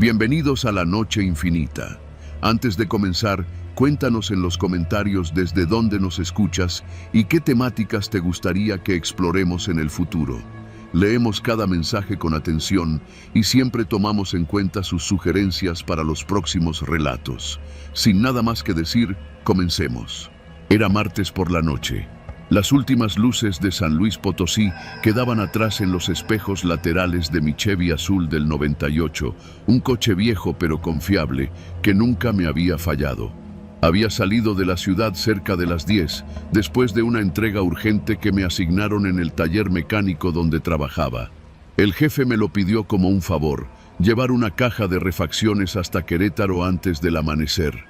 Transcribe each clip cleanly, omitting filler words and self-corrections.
Bienvenidos a la Noche Infinita. Antes de comenzar, cuéntanos en los comentarios desde dónde nos escuchas y qué temáticas te gustaría que exploremos en el futuro. Leemos cada mensaje con atención y siempre tomamos en cuenta sus sugerencias para los próximos relatos. Sin nada más que decir, comencemos. Era martes por la noche. Las últimas luces de San Luis Potosí quedaban atrás en los espejos laterales de mi Chevy azul del 98, un coche viejo pero confiable que nunca me había fallado. Había salido de la ciudad cerca de las 10, después de una entrega urgente que me asignaron en el taller mecánico donde trabajaba. El jefe me lo pidió como un favor, llevar una caja de refacciones hasta Querétaro antes del amanecer.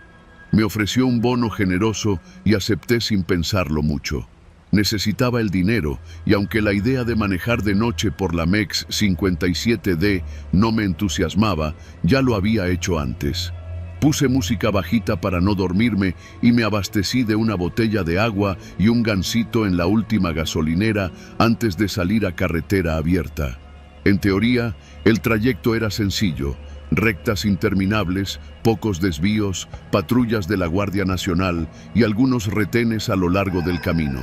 Me ofreció un bono generoso y acepté sin pensarlo mucho. Necesitaba el dinero, y aunque la idea de manejar de noche por la MEX 57D no me entusiasmaba, ya lo había hecho antes. Puse música bajita para no dormirme y me abastecí de una botella de agua y un gansito en la última gasolinera antes de salir a carretera abierta. En teoría, el trayecto era sencillo: rectas interminables, pocos desvíos, patrullas de la Guardia Nacional y algunos retenes a lo largo del camino.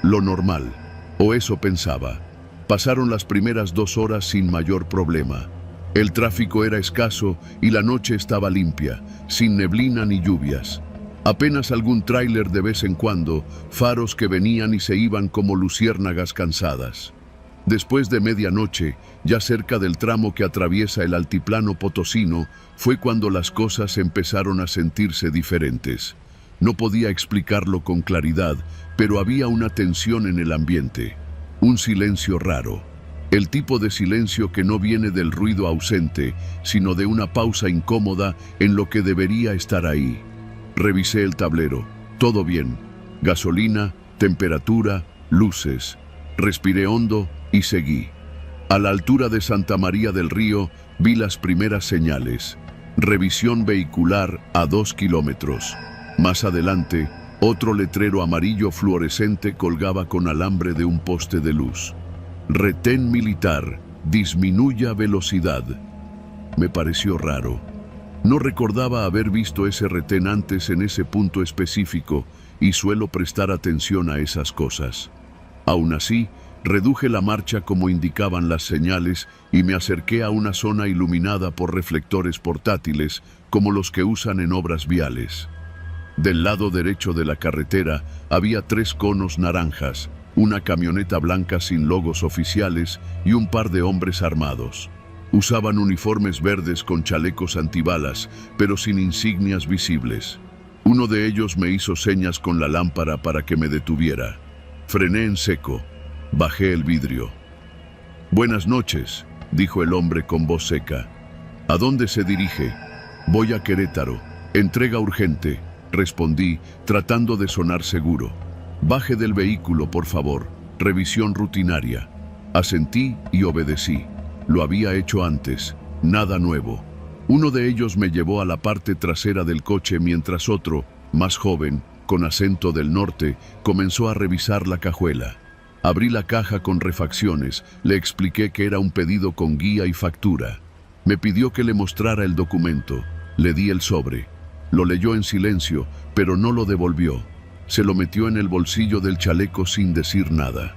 Lo normal, o eso pensaba. Pasaron las primeras 2 horas sin mayor problema. El tráfico era escaso y la noche estaba limpia, sin neblina ni lluvias. Apenas algún tráiler de vez en cuando, faros que venían y se iban como luciérnagas cansadas. Después de medianoche, ya cerca del tramo que atraviesa el altiplano potosino, fue cuando las cosas empezaron a sentirse diferentes. No podía explicarlo con claridad, pero había una tensión en el ambiente, un silencio raro. El tipo de silencio que no viene del ruido ausente, sino de una pausa incómoda en lo que debería estar ahí. Revisé el tablero. Todo bien. Gasolina, temperatura, luces. Respiré hondo y seguí. A la altura de Santa María del Río vi las primeras señales. Revisión vehicular a 2 kilómetros. Más adelante, otro letrero amarillo fluorescente colgaba con alambre de un poste de luz. Retén militar, disminuya velocidad. Me pareció raro. No recordaba haber visto ese retén antes en ese punto específico y suelo prestar atención a esas cosas. Aún así, reduje la marcha como indicaban las señales y me acerqué a una zona iluminada por reflectores portátiles como los que usan en obras viales. Del lado derecho de la carretera había 3 conos naranjas, una camioneta blanca sin logos oficiales y un par de hombres armados. Usaban uniformes verdes con chalecos antibalas, pero sin insignias visibles. Uno de ellos me hizo señas con la lámpara para que me detuviera. Frené en seco. Bajé el vidrio. «Buenas noches», dijo el hombre con voz seca. «¿A dónde se dirige?» «Voy a Querétaro. Entrega urgente», respondí, tratando de sonar seguro. «Baje del vehículo, por favor. Revisión rutinaria». Asentí y obedecí. Lo había hecho antes. Nada nuevo. Uno de ellos me llevó a la parte trasera del coche mientras otro, más joven, con acento del norte, comenzó a revisar la cajuela. Abrí la caja con refacciones, le expliqué que era un pedido con guía y factura. Me pidió que le mostrara el documento. Le di el sobre. Lo leyó en silencio, pero no lo devolvió. Se lo metió en el bolsillo del chaleco sin decir nada.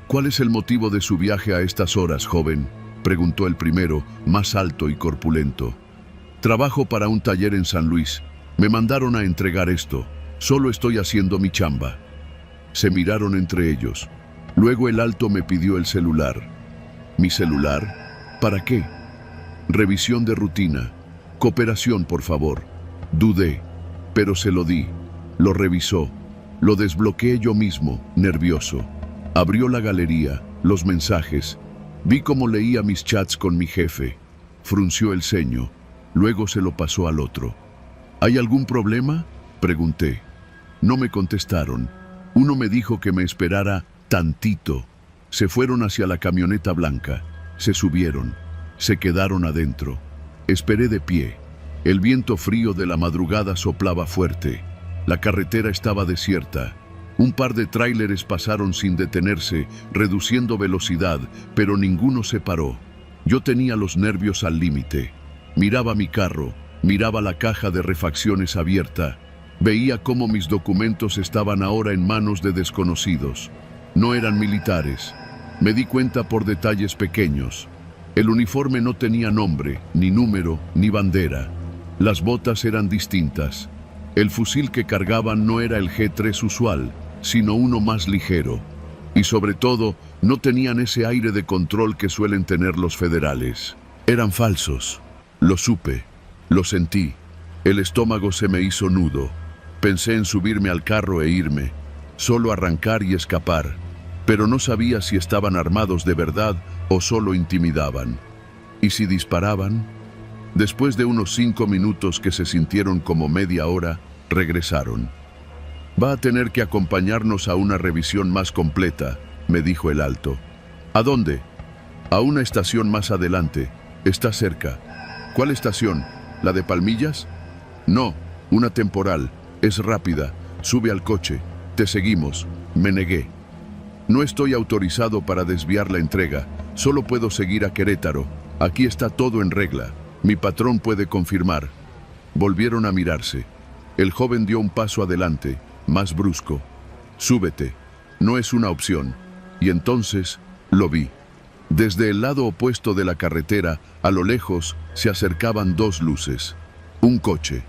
«¿Cuál es el motivo de su viaje a estas horas, joven?», preguntó el primero, más alto y corpulento. «Trabajo para un taller en San Luis. Me mandaron a entregar esto. Solo estoy haciendo mi chamba». Se miraron entre ellos. Luego el alto me pidió el celular. «¿Mi celular? ¿Para qué?» «Revisión de rutina. Cooperación, por favor». Dudé, pero se lo di. Lo revisó. Lo desbloqueé yo mismo, nervioso. Abrió la galería, los mensajes. Vi cómo leía mis chats con mi jefe. Frunció el ceño. Luego se lo pasó al otro. «¿Hay algún problema?», pregunté. No me contestaron. Uno me dijo que me esperara tantito. Se fueron hacia la camioneta blanca. Se subieron. Se quedaron adentro. Esperé de pie. El viento frío de la madrugada soplaba fuerte. La carretera estaba desierta. Un par de tráileres pasaron sin detenerse, reduciendo velocidad, pero ninguno se paró. Yo tenía los nervios al límite. Miraba mi carro, miraba la caja de refacciones abierta. Veía cómo mis documentos estaban ahora en manos de desconocidos. No eran militares. Me di cuenta por detalles pequeños. El uniforme no tenía nombre, ni número, ni bandera. Las botas eran distintas. El fusil que cargaban no era el G3 usual, sino uno más ligero. Y sobre todo, no tenían ese aire de control que suelen tener los federales. Eran falsos. Lo supe, lo sentí. El estómago se me hizo nudo. Pensé en subirme al carro e irme, solo arrancar y escapar, pero no sabía si estaban armados de verdad o solo intimidaban. ¿Y si disparaban? Después de unos 5 minutos que se sintieron como media hora, regresaron. «Va a tener que acompañarnos a una revisión más completa», me dijo el alto. «¿A dónde?» «A una estación más adelante. Está cerca». «¿Cuál estación? ¿La de Palmillas?» «No, una temporal. Es rápida. Sube al coche. Te seguimos». Me negué. «No estoy autorizado para desviar la entrega. Solo puedo seguir a Querétaro. Aquí está todo en regla. Mi patrón puede confirmar». Volvieron a mirarse. El joven dio un paso adelante, más brusco. «Súbete. No es una opción». Y entonces lo vi. Desde el lado opuesto de la carretera, a lo lejos, se acercaban 2 luces. Un coche.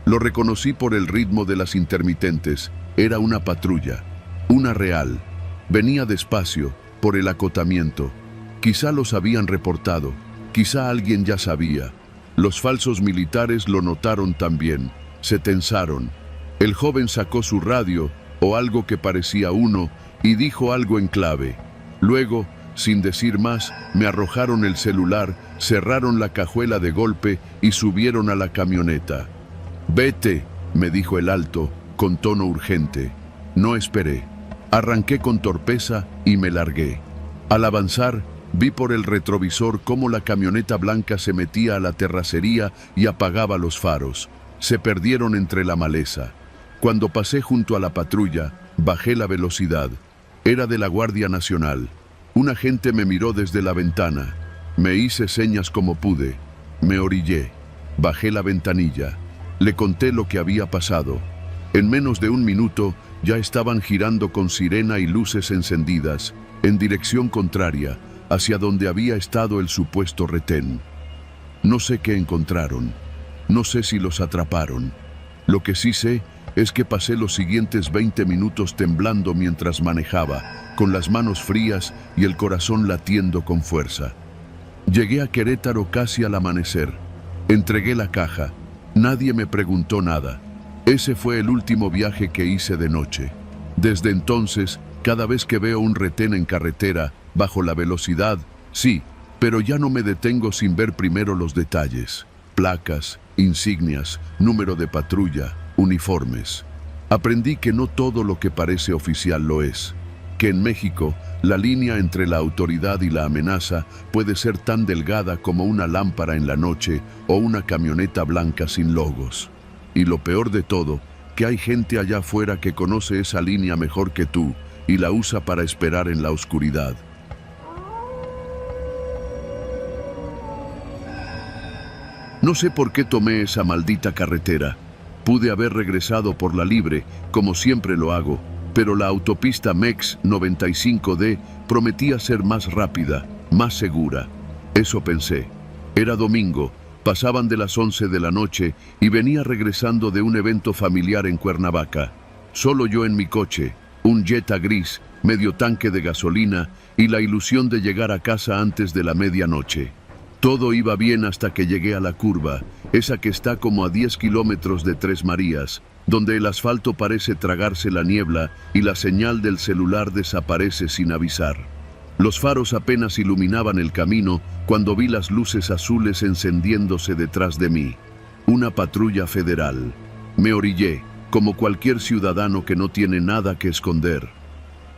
Lo reconocí por el ritmo de las intermitentes. Era una patrulla. Una real. Venía despacio, por el acotamiento. Quizá los habían reportado. Quizá alguien ya sabía. Los falsos militares lo notaron también. Se tensaron. El joven sacó su radio, o algo que parecía uno, y dijo algo en clave. Luego, sin decir más, me arrojaron el celular, cerraron la cajuela de golpe y subieron a la camioneta. «Vete», me dijo el alto, con tono urgente. No esperé. Arranqué con torpeza y me largué. Al avanzar, vi por el retrovisor cómo la camioneta blanca se metía a la terracería y apagaba los faros. Se perdieron entre la maleza. Cuando pasé junto a la patrulla, bajé la velocidad. Era de la Guardia Nacional. Un agente me miró desde la ventana. Me hice señas como pude. Me orillé. Bajé la ventanilla. Le conté lo que había pasado. En menos de 1 minuto ya estaban girando con sirena y luces encendidas, en dirección contraria, hacia donde había estado el supuesto retén. No sé qué encontraron. No sé si los atraparon. Lo que sí sé es que pasé los siguientes 20 minutos temblando mientras manejaba, con las manos frías y el corazón latiendo con fuerza. Llegué a Querétaro casi al amanecer. Entregué la caja. Nadie me preguntó nada. Ese fue el último viaje que hice de noche. Desde entonces, cada vez que veo un retén en carretera, bajo la velocidad, sí, pero ya no me detengo sin ver primero los detalles. Placas, insignias, número de patrulla, uniformes. Aprendí que no todo lo que parece oficial lo es. Que en México, la línea entre la autoridad y la amenaza puede ser tan delgada como una lámpara en la noche o una camioneta blanca sin logos. Y lo peor de todo, que hay gente allá afuera que conoce esa línea mejor que tú y la usa para esperar en la oscuridad. No sé por qué tomé esa maldita carretera. Pude haber regresado por la libre, como siempre lo hago, pero la autopista MEX 95D prometía ser más rápida, más segura. Eso pensé. Era domingo, pasaban de las 11 de la noche y venía regresando de un evento familiar en Cuernavaca. Solo yo en mi coche, un Jetta gris, medio tanque de gasolina y la ilusión de llegar a casa antes de la medianoche. Todo iba bien hasta que llegué a la curva, esa que está como a 10 kilómetros de Tres Marías, donde el asfalto parece tragarse la niebla y la señal del celular desaparece sin avisar. Los faros apenas iluminaban el camino cuando vi las luces azules encendiéndose detrás de mí. Una patrulla federal. Me orillé, como cualquier ciudadano que no tiene nada que esconder.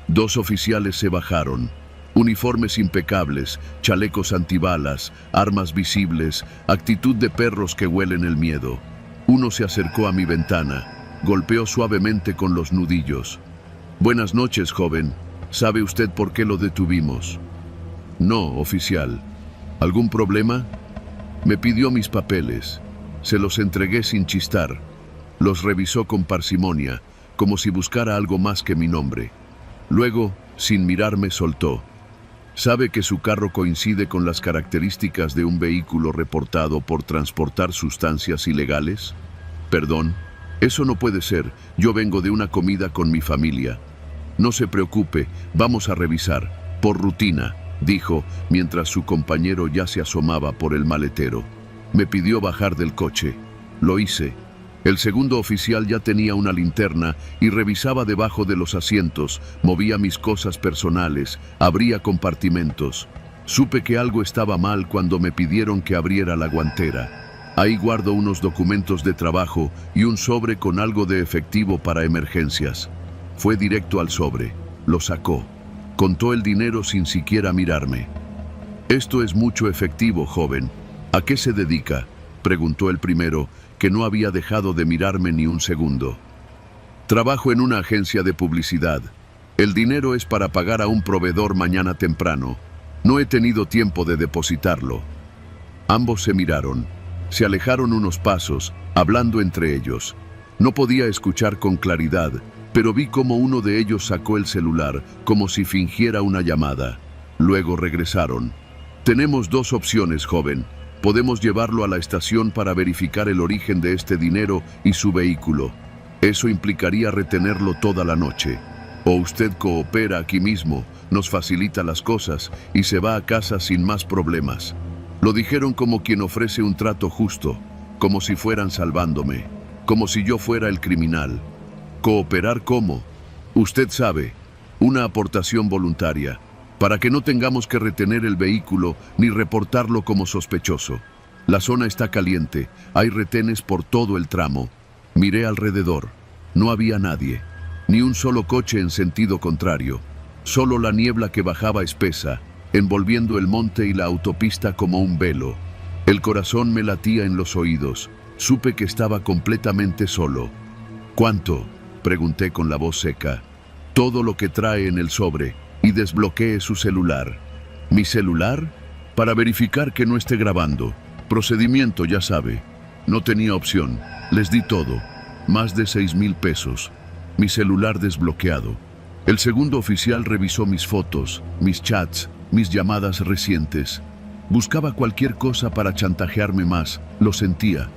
2 oficiales se bajaron. Uniformes impecables, chalecos antibalas, armas visibles, actitud de perros que huelen el miedo. Uno se acercó a mi ventana. Golpeó suavemente con los nudillos. «Buenas noches, joven. ¿Sabe usted por qué lo detuvimos?» «No, oficial. ¿Algún problema?» Me pidió mis papeles. Se los entregué sin chistar. Los revisó con parsimonia, como si buscara algo más que mi nombre. Luego, sin mirarme, soltó. ¿Sabe que su carro coincide con las características de un vehículo reportado por transportar sustancias ilegales? Perdón, eso no puede ser. Yo vengo de una comida con mi familia. No se preocupe, vamos a revisar. Por rutina, dijo, mientras su compañero ya se asomaba por el maletero. Me pidió bajar del coche. Lo hice. El segundo oficial ya tenía una linterna y revisaba debajo de los asientos, movía mis cosas personales, abría compartimentos. Supe que algo estaba mal cuando me pidieron que abriera la guantera. Ahí guardo unos documentos de trabajo y un sobre con algo de efectivo para emergencias. Fue directo al sobre. Lo sacó. Contó el dinero sin siquiera mirarme. «Esto es mucho efectivo, joven. ¿A qué se dedica?», preguntó el primero, que no había dejado de mirarme ni un segundo. «Trabajo en una agencia de publicidad. El dinero es para pagar a un proveedor mañana temprano. No he tenido tiempo de depositarlo». Ambos se miraron. Se alejaron unos pasos, hablando entre ellos. No podía escuchar con claridad, pero vi cómo uno de ellos sacó el celular, como si fingiera una llamada. Luego regresaron. «Tenemos dos opciones, joven. Podemos llevarlo a la estación para verificar el origen de este dinero y su vehículo. Eso implicaría retenerlo toda la noche. O usted coopera aquí mismo, nos facilita las cosas y se va a casa sin más problemas». Lo dijeron como quien ofrece un trato justo, como si fueran salvándome, como si yo fuera el criminal. ¿Cooperar cómo? Usted sabe, una aportación voluntaria, para que no tengamos que retener el vehículo ni reportarlo como sospechoso. La zona está caliente, hay retenes por todo el tramo. Miré alrededor, no había nadie, ni un solo coche en sentido contrario, solo la niebla que bajaba espesa, envolviendo el monte y la autopista como un velo. El corazón me latía en los oídos, supe que estaba completamente solo. «¿Cuánto?», pregunté con la voz seca. «Todo lo que trae en el sobre», y desbloqueé su celular. ¿Mi celular? Para verificar que no esté grabando. Procedimiento, ya sabe. No tenía opción. Les di todo. Más de 6,000 pesos. Mi celular desbloqueado. El segundo oficial revisó mis fotos, mis chats, mis llamadas recientes. Buscaba cualquier cosa para chantajearme más, lo sentía.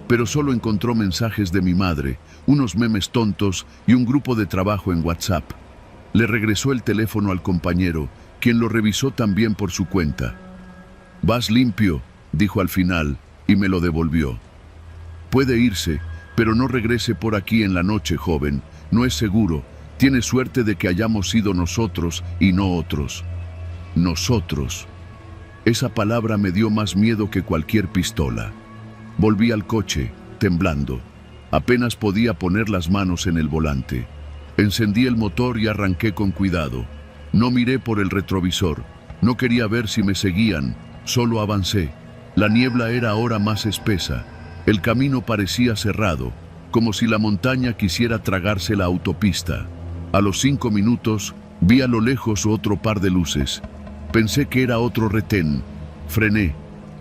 Pero solo encontró mensajes de mi madre, unos memes tontos y un grupo de trabajo en WhatsApp. Le regresó el teléfono al compañero, quien lo revisó también por su cuenta. «Vas limpio», dijo al final, y me lo devolvió. «Puede irse, pero no regrese por aquí en la noche, joven. No es seguro. Tiene suerte de que hayamos sido nosotros y no otros». «Nosotros». Esa palabra me dio más miedo que cualquier pistola. Volví al coche, temblando. Apenas podía poner las manos en el volante. Encendí el motor y arranqué con cuidado. No miré por el retrovisor. No quería ver si me seguían. Solo avancé. La niebla era ahora más espesa. El camino parecía cerrado, como si la montaña quisiera tragarse la autopista. A los 5 minutos, vi a lo lejos otro par de luces. Pensé que era otro retén. Frené.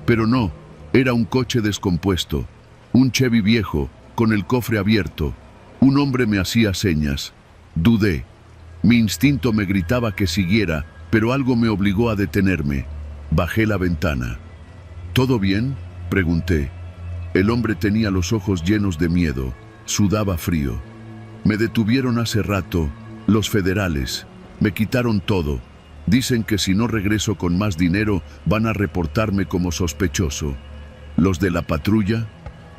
Pero no, era un coche descompuesto. Un Chevy viejo, con el cofre abierto. Un hombre me hacía señas. Dudé. Mi instinto me gritaba que siguiera, pero algo me obligó a detenerme. Bajé la ventana. «¿Todo bien?», pregunté. El hombre tenía los ojos llenos de miedo. Sudaba frío. «Me detuvieron hace rato. Los federales. Me quitaron todo. Dicen que si no regreso con más dinero, van a reportarme como sospechoso». «¿Los de la patrulla?»,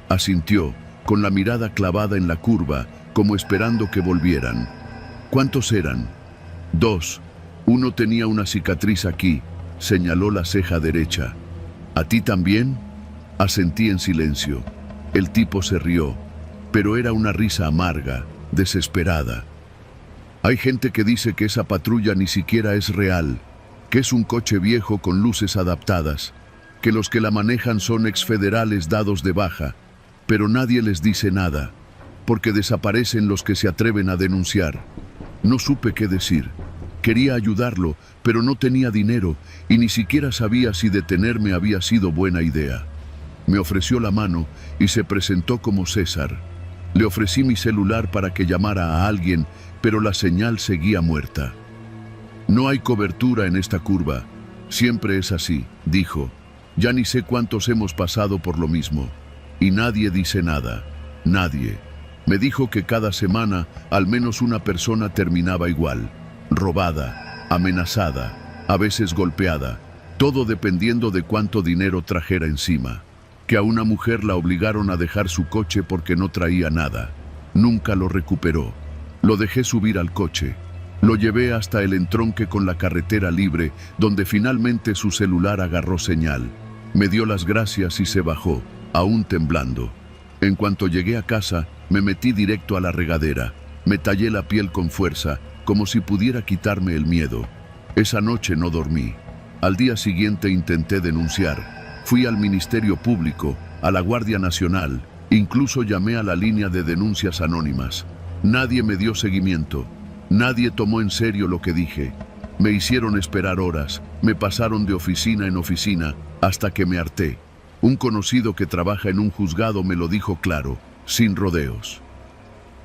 asintió, con la mirada clavada en la curva, como esperando que volvieran. «¿Cuántos eran?». «2. Uno tenía una cicatriz aquí», señaló la ceja derecha. «¿A ti también?». Asentí en silencio. El tipo se rió, pero era una risa amarga, desesperada. «Hay gente que dice que esa patrulla ni siquiera es real, que es un coche viejo con luces adaptadas, que los que la manejan son exfederales dados de baja, pero nadie les dice nada, porque desaparecen los que se atreven a denunciar». No supe qué decir. Quería ayudarlo, pero no tenía dinero y ni siquiera sabía si detenerme había sido buena idea. Me ofreció la mano y se presentó como César. Le ofrecí mi celular para que llamara a alguien, pero la señal seguía muerta. No hay cobertura en esta curva. Siempre es así, dijo. Ya ni sé cuántos hemos pasado por lo mismo. Y nadie dice nada. Nadie. Me dijo que cada semana al menos una persona terminaba igual. Robada, amenazada, a veces golpeada. Todo dependiendo de cuánto dinero trajera encima. Que a una mujer la obligaron a dejar su coche porque no traía nada. Nunca lo recuperó. Lo dejé subir al coche. Lo llevé hasta el entronque con la carretera libre, donde finalmente su celular agarró señal. Me dio las gracias y se bajó, aún temblando. En cuanto llegué a casa, me metí directo a la regadera. Me tallé la piel con fuerza, como si pudiera quitarme el miedo. Esa noche no dormí. Al día siguiente intenté denunciar. Fui al Ministerio Público, a la Guardia Nacional, incluso llamé a la línea de denuncias anónimas. Nadie me dio seguimiento. Nadie tomó en serio lo que dije. Me hicieron esperar horas, me pasaron de oficina en oficina, hasta que me harté. Un conocido que trabaja en un juzgado me lo dijo claro, sin rodeos.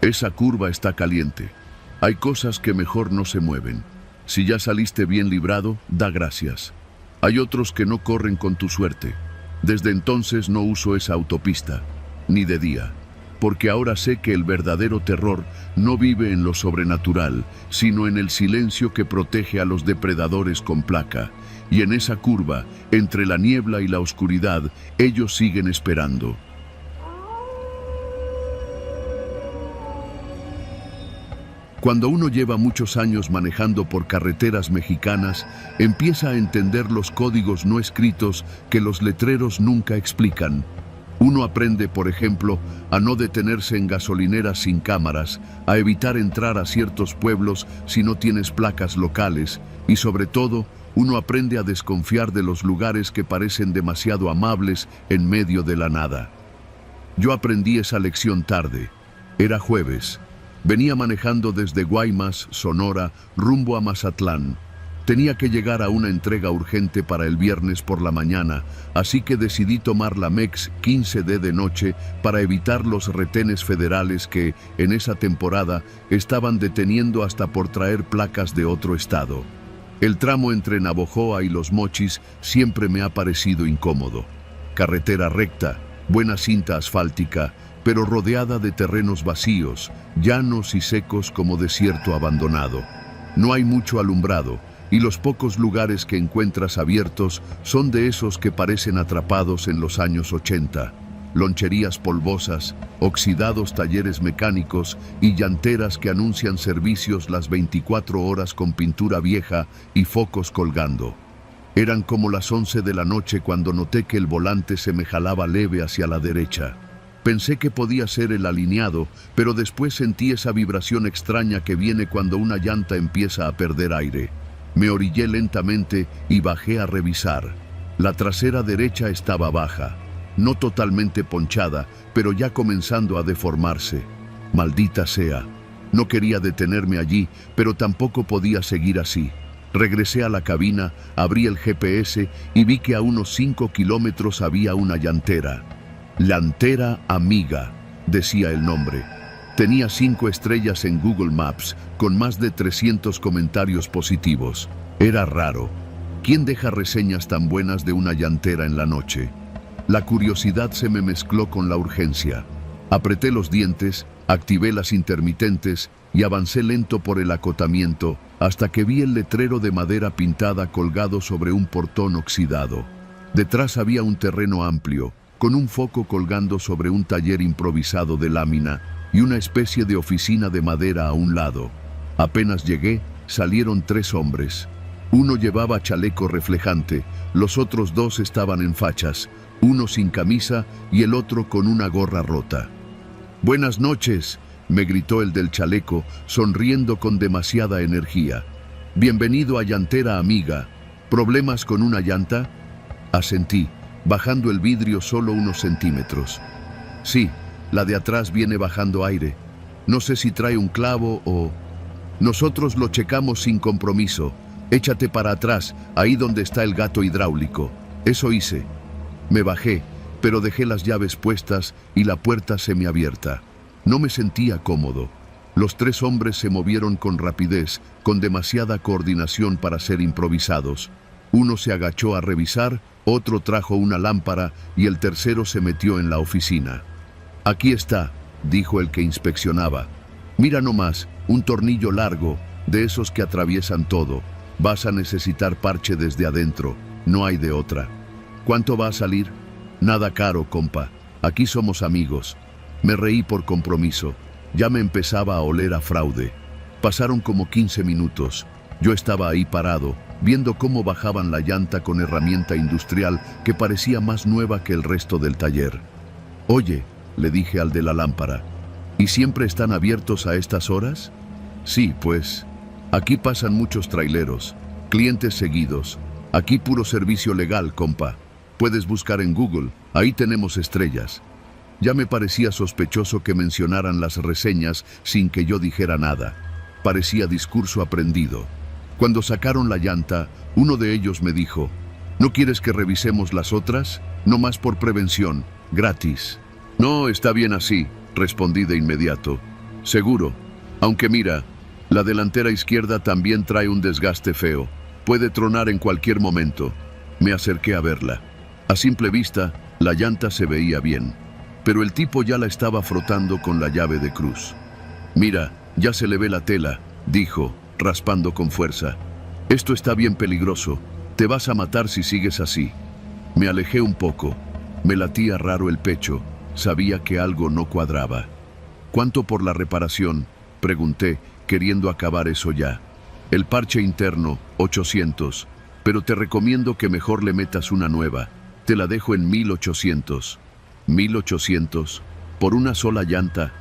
Esa curva está caliente. Hay cosas que mejor no se mueven. Si ya saliste bien librado, da gracias. Hay otros que no corren con tu suerte. Desde entonces no uso esa autopista, ni de día, porque ahora sé que el verdadero terror no vive en lo sobrenatural, sino en el silencio que protege a los depredadores con placa. Y en esa curva, entre la niebla y la oscuridad, ellos siguen esperando. Cuando uno lleva muchos años manejando por carreteras mexicanas, empieza a entender los códigos no escritos que los letreros nunca explican. Uno aprende, por ejemplo, a no detenerse en gasolineras sin cámaras, a evitar entrar a ciertos pueblos si no tienes placas locales, y sobre todo, uno aprende a desconfiar de los lugares que parecen demasiado amables en medio de la nada. Yo aprendí esa lección tarde. Era jueves. Venía manejando desde Guaymas, Sonora, rumbo a Mazatlán. Tenía que llegar a una entrega urgente para el viernes por la mañana, así que decidí tomar la MEX 15D de noche para evitar los retenes federales que, en esa temporada, estaban deteniendo hasta por traer placas de otro estado. El tramo entre Navojoa y Los Mochis siempre me ha parecido incómodo. Carretera recta, buena cinta asfáltica, pero rodeada de terrenos vacíos, llanos y secos como desierto abandonado. No hay mucho alumbrado, y los pocos lugares que encuentras abiertos son de esos que parecen atrapados en los años 80. Loncherías polvosas, oxidados talleres mecánicos y llanteras que anuncian servicios las 24 horas con pintura vieja y focos colgando. Eran como las 11 de la noche cuando noté que el volante se me jalaba leve hacia la derecha. Pensé que podía ser el alineado, pero después sentí esa vibración extraña que viene cuando una llanta empieza a perder aire. Me orillé lentamente y bajé a revisar. La trasera derecha estaba baja, no totalmente ponchada, pero ya comenzando a deformarse. Maldita sea. No quería detenerme allí, pero tampoco podía seguir así. Regresé a la cabina, abrí el GPS y vi que a unos 5 kilómetros había una llantera. Llantera Amiga, decía el nombre. Tenía 5 estrellas en Google Maps, con más de 300 comentarios positivos. Era raro. ¿Quién deja reseñas tan buenas de una llantera en la noche? La curiosidad se me mezcló con la urgencia. Apreté los dientes, activé las intermitentes y avancé lento por el acotamiento hasta que vi el letrero de madera pintada colgado sobre un portón oxidado. Detrás había un terreno amplio, con un foco colgando sobre un taller improvisado de lámina y una especie de oficina de madera a un lado. Apenas llegué, salieron 3 hombres. Uno llevaba chaleco reflejante, los otros 2 estaban en fachas, uno sin camisa y el otro con una gorra rota. «Buenas noches», me gritó el del chaleco, sonriendo con demasiada energía. «Bienvenido a Llantera Amiga. ¿Problemas con una llanta?» Asentí, bajando el vidrio solo unos centímetros. «Sí, la de atrás viene bajando aire. No sé si trae un clavo o...» «Nosotros lo checamos sin compromiso. Échate para atrás, ahí donde está el gato hidráulico». Eso hice. Me bajé, pero dejé las llaves puestas y la puerta semiabierta. No me sentía cómodo. Los 3 hombres se movieron con rapidez, con demasiada coordinación para ser improvisados. Uno se agachó a revisar, otro trajo una lámpara y el tercero se metió en la oficina. «Aquí está», dijo el que inspeccionaba. «Mira nomás, un tornillo largo, de esos que atraviesan todo. Vas a necesitar parche desde adentro, no hay de otra». «¿Cuánto va a salir?» «Nada caro, compa. Aquí somos amigos». Me reí por compromiso. Ya me empezaba a oler a fraude. Pasaron como 15 minutos. Yo estaba ahí parado, viendo cómo bajaban la llanta con herramienta industrial que parecía más nueva que el resto del taller. «Oye», le dije al de la lámpara, «¿y siempre están abiertos a estas horas?» «Sí, pues. Aquí pasan muchos traileros, clientes seguidos. Aquí puro servicio legal, compa. Puedes buscar en Google, ahí tenemos estrellas». Ya me parecía sospechoso que mencionaran las reseñas sin que yo dijera nada. Parecía discurso aprendido. Cuando sacaron la llanta, uno de ellos me dijo, «¿No quieres que revisemos las otras? No más por prevención, gratis». «No, está bien así», respondí de inmediato. «Seguro. Aunque mira, la delantera izquierda también trae un desgaste feo. Puede tronar en cualquier momento». Me acerqué a verla. A simple vista, la llanta se veía bien. Pero el tipo ya la estaba frotando con la llave de cruz. «Mira, ya se le ve la tela», dijo, raspando con fuerza. «Esto está bien peligroso. Te vas a matar si sigues así». Me alejé un poco. Me latía raro el pecho. Sabía que algo no cuadraba. «¿Cuánto por la reparación?», pregunté, queriendo acabar eso ya. «El parche interno, 800. Pero te recomiendo que mejor le metas una nueva. Te la dejo en 1800. «¿1800? ¿Por una sola llanta?»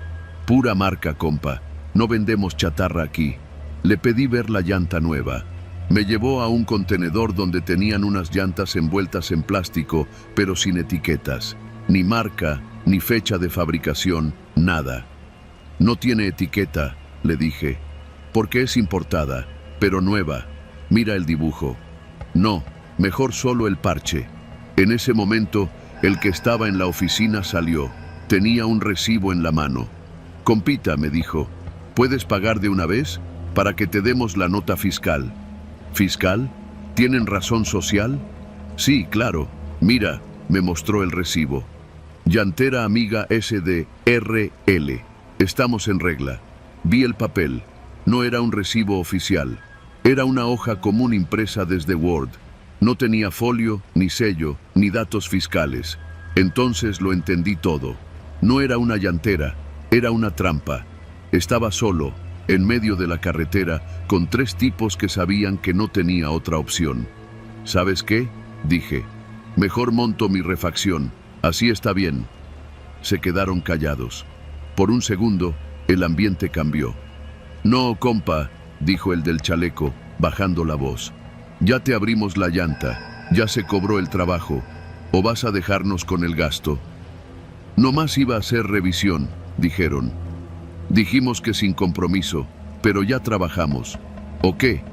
«Pura marca, compa. No vendemos chatarra aquí». Le pedí ver la llanta nueva. Me llevó a un contenedor donde tenían unas llantas envueltas en plástico, pero sin etiquetas. Ni marca, ni fecha de fabricación, nada. «No tiene etiqueta», le dije, «porque es importada, pero nueva. Mira el dibujo». «No, mejor solo el parche». En ese momento, el que estaba en la oficina salió. Tenía un recibo en la mano. «Compita», me dijo, «¿puedes pagar de una vez? Para que te demos la nota fiscal». «¿Fiscal? ¿Tienen razón social?» «Sí, claro. Mira», me mostró el recibo. «Llantera Amiga SDRL. Estamos en regla». Vi el papel. No era un recibo oficial. Era una hoja común impresa desde Word. No tenía folio, ni sello, ni datos fiscales. Entonces lo entendí todo. No era una llantera, era una trampa. Estaba solo, en medio de la carretera, con 3 tipos que sabían que no tenía otra opción. «¿Sabes qué?», dije. «Mejor monto mi refacción, así está bien». Se quedaron callados. Por un segundo, el ambiente cambió. «No, compa», dijo el del chaleco, bajando la voz. «Ya te abrimos la llanta, ya se cobró el trabajo, o vas a dejarnos con el gasto». «Nomás iba a hacer revisión», dijeron. «Dijimos que sin compromiso, pero ya trabajamos». «¿O qué?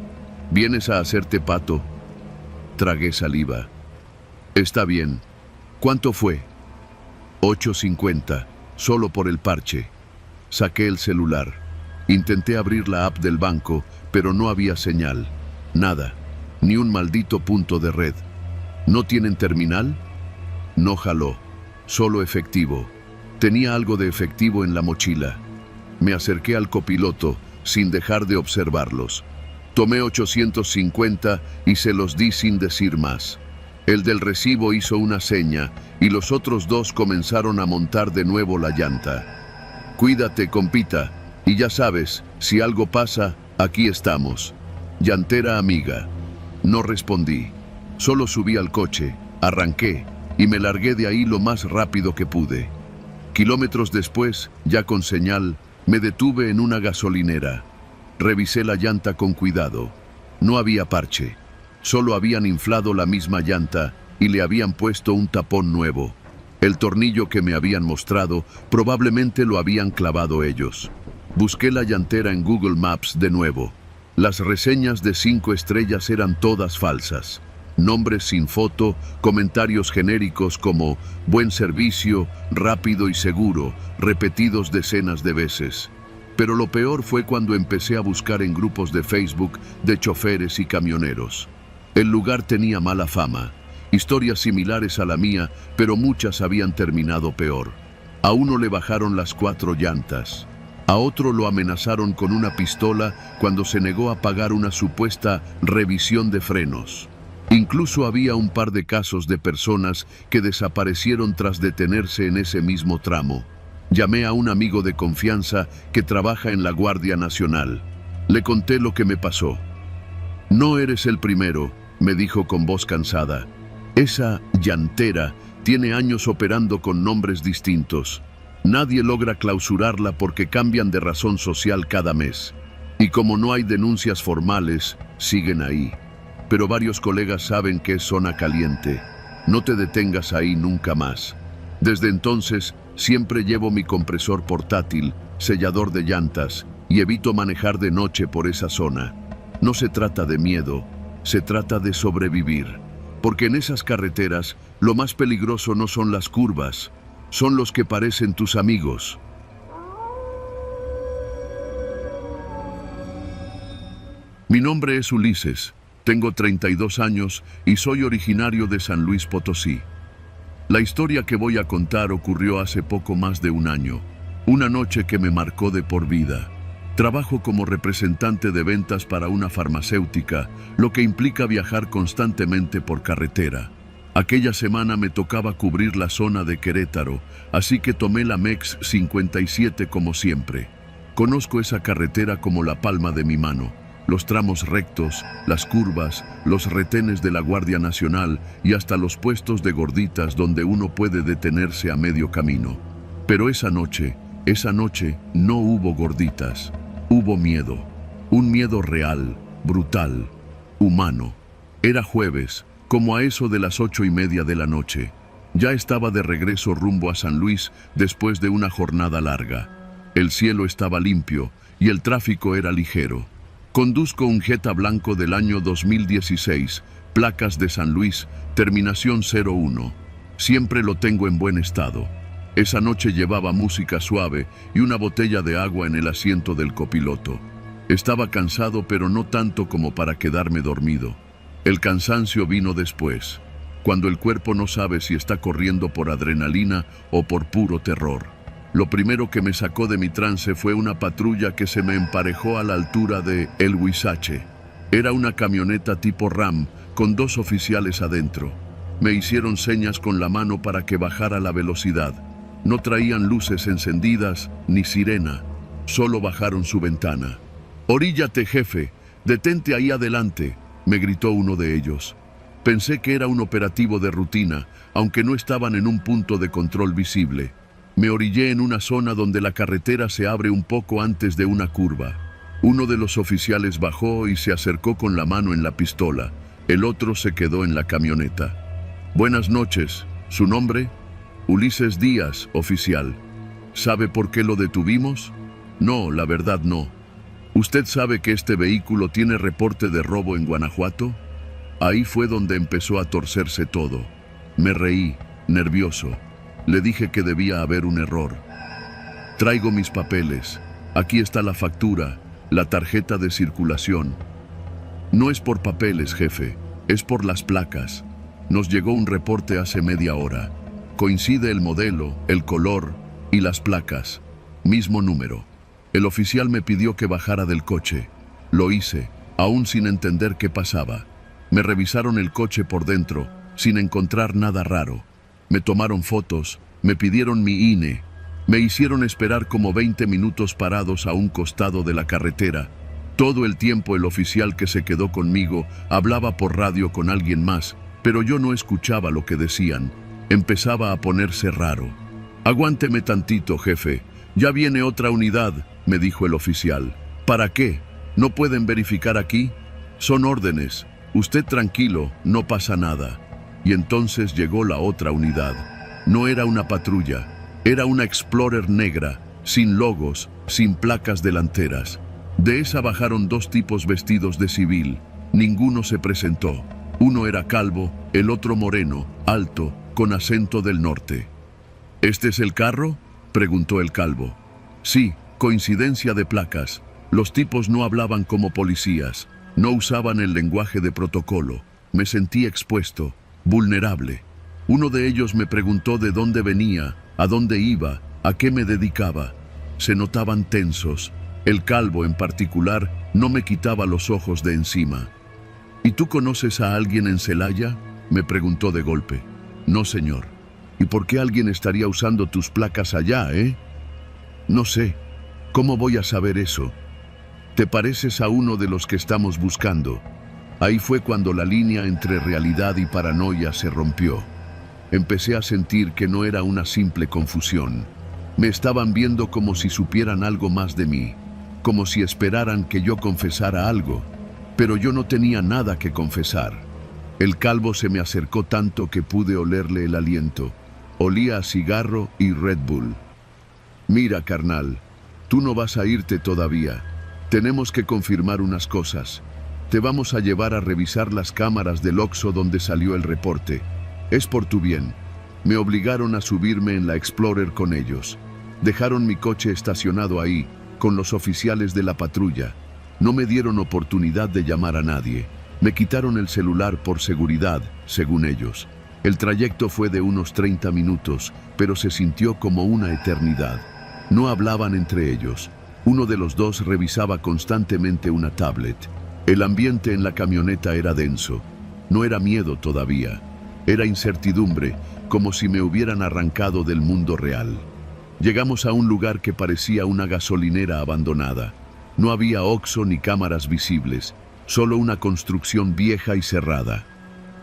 ¿Vienes a hacerte pato?» Tragué saliva. «Está bien. ¿Cuánto fue?» $8.50, solo por el parche». Saqué el celular. Intenté abrir la app del banco, pero no había señal. Nada. Ni un maldito punto de red. ¿No tienen terminal? No jaló. Solo efectivo. Tenía algo de efectivo en la mochila. Me acerqué al copiloto, sin dejar de observarlos. Tomé 850 y se los di sin decir más. El del recibo hizo una seña y los otros 2 comenzaron a montar de nuevo la llanta. «Cuídate, compita, y ya sabes, si algo pasa, aquí estamos. Llantera Amiga». No respondí. Solo subí al coche, arranqué y me largué de ahí lo más rápido que pude. Kilómetros después, ya con señal, me detuve en una gasolinera. Revisé la llanta con cuidado. No había parche. Solo habían inflado la misma llanta y le habían puesto un tapón nuevo. El tornillo que me habían mostrado probablemente lo habían clavado ellos. Busqué la llantera en Google Maps de nuevo. Las reseñas de 5 estrellas eran todas falsas. Nombres sin foto, comentarios genéricos como buen servicio, rápido y seguro, repetidos decenas de veces. Pero lo peor fue cuando empecé a buscar en grupos de Facebook de choferes y camioneros. El lugar tenía mala fama, historias similares a la mía, pero muchas habían terminado peor. A uno le bajaron las 4 llantas. A otro lo amenazaron con una pistola cuando se negó a pagar una supuesta revisión de frenos. Incluso había un par de casos de personas que desaparecieron tras detenerse en ese mismo tramo. Llamé a un amigo de confianza que trabaja en la Guardia Nacional. Le conté lo que me pasó. No eres el primero, me dijo con voz cansada. Esa llantera tiene años operando con nombres distintos. Nadie logra clausurarla porque cambian de razón social cada mes. Y como no hay denuncias formales, siguen ahí. Pero varios colegas saben que es zona caliente. No te detengas ahí nunca más. Desde entonces, siempre llevo mi compresor portátil, sellador de llantas, y evito manejar de noche por esa zona. No se trata de miedo, se trata de sobrevivir. Porque en esas carreteras, lo más peligroso no son las curvas, son los que parecen tus amigos. Mi nombre es Ulises. Tengo 32 años y soy originario de San Luis Potosí. La historia que voy a contar ocurrió hace poco más de un año, una noche que me marcó de por vida. Trabajo como representante de ventas para una farmacéutica, lo que implica viajar constantemente por carretera. Aquella semana me tocaba cubrir la zona de Querétaro, así que tomé la MEX 57 como siempre. Conozco esa carretera como la palma de mi mano. Los tramos rectos, las curvas, los retenes de la Guardia Nacional y hasta los puestos de gorditas donde uno puede detenerse a medio camino. Pero esa noche no hubo gorditas. Hubo miedo. Un miedo real, brutal, humano. Era jueves, como a eso de las 8:30 de la noche. Ya estaba de regreso rumbo a San Luis después de una jornada larga. El cielo estaba limpio y el tráfico era ligero. Conduzco un Jetta blanco del año 2016, placas de San Luis, terminación 01. Siempre lo tengo en buen estado. Esa noche llevaba música suave y una botella de agua en el asiento del copiloto. Estaba cansado, pero no tanto como para quedarme dormido. El cansancio vino después, cuando el cuerpo no sabe si está corriendo por adrenalina o por puro terror. Lo primero que me sacó de mi trance fue una patrulla que se me emparejó a la altura de El Huizache. Era una camioneta tipo Ram, con 2 oficiales adentro. Me hicieron señas con la mano para que bajara la velocidad. No traían luces encendidas ni sirena, solo bajaron su ventana. «Oríllate, jefe, detente ahí adelante», me gritó uno de ellos. Pensé que era un operativo de rutina, aunque no estaban en un punto de control visible. Me orillé en una zona donde la carretera se abre un poco antes de una curva. Uno de los oficiales bajó y se acercó con la mano en la pistola. El otro se quedó en la camioneta. «Buenas noches. ¿Su nombre?» «Ulises Díaz, oficial». «¿Sabe por qué lo detuvimos?» «No, la verdad no». «¿Usted sabe que este vehículo tiene reporte de robo en Guanajuato?» Ahí fue donde empezó a torcerse todo. Me reí, nervioso. Le dije que debía haber un error. «Traigo mis papeles. Aquí está la factura, la tarjeta de circulación». «No es por papeles, jefe, es por las placas. Nos llegó un reporte hace media hora. Coincide el modelo, el color y las placas. Mismo número». El oficial me pidió que bajara del coche. Lo hice, aún sin entender qué pasaba. Me revisaron el coche por dentro, sin encontrar nada raro. Me tomaron fotos, me pidieron mi INE. Me hicieron esperar como 20 minutos parados a un costado de la carretera. Todo el tiempo el oficial que se quedó conmigo hablaba por radio con alguien más, pero yo no escuchaba lo que decían. Empezaba a ponerse raro. «Aguánteme tantito, jefe. Ya viene otra unidad», me dijo el oficial. «¿Para qué? ¿No pueden verificar aquí? Son órdenes. Usted tranquilo, no pasa nada». Y entonces llegó la otra unidad. No era una patrulla, era una Explorer negra, sin logos, sin placas delanteras. De esa bajaron 2 tipos vestidos de civil. Ninguno se presentó. Uno era calvo, el otro moreno, alto, con acento del norte. ¿Este es el carro?, preguntó el calvo. Sí, coincidencia de placas. Los tipos no hablaban como policías, no usaban el lenguaje de protocolo. Me sentí expuesto, vulnerable. Uno de ellos me preguntó de dónde venía, a dónde iba, a qué me dedicaba. Se notaban tensos. El calvo, en particular, no me quitaba los ojos de encima. ¿Y tú conoces a alguien en Celaya?, me preguntó de golpe. No, señor. ¿Y por qué alguien estaría usando tus placas allá, No sé. ¿Cómo voy a saber eso? Te pareces a uno de los que estamos buscando. Ahí fue cuando la línea entre realidad y paranoia se rompió. Empecé a sentir que no era una simple confusión. Me estaban viendo como si supieran algo más de mí, como si esperaran que yo confesara algo. Pero yo no tenía nada que confesar. El calvo se me acercó tanto que pude olerle el aliento. Olía a cigarro y Red Bull. Mira, carnal, tú no vas a irte todavía. Tenemos que confirmar unas cosas. Te vamos a llevar a revisar las cámaras del Oxxo donde salió el reporte. Es por tu bien. Me obligaron a subirme en la Explorer con ellos. Dejaron mi coche estacionado ahí, con los oficiales de la patrulla. No me dieron oportunidad de llamar a nadie. Me quitaron el celular por seguridad, según ellos. El trayecto fue de unos 30 minutos, pero se sintió como una eternidad. No hablaban entre ellos. Uno de los dos revisaba constantemente una tablet. El ambiente en la camioneta era denso. No era miedo todavía. Era incertidumbre, como si me hubieran arrancado del mundo real. Llegamos a un lugar que parecía una gasolinera abandonada. No había Oxxo ni cámaras visibles, solo una construcción vieja y cerrada.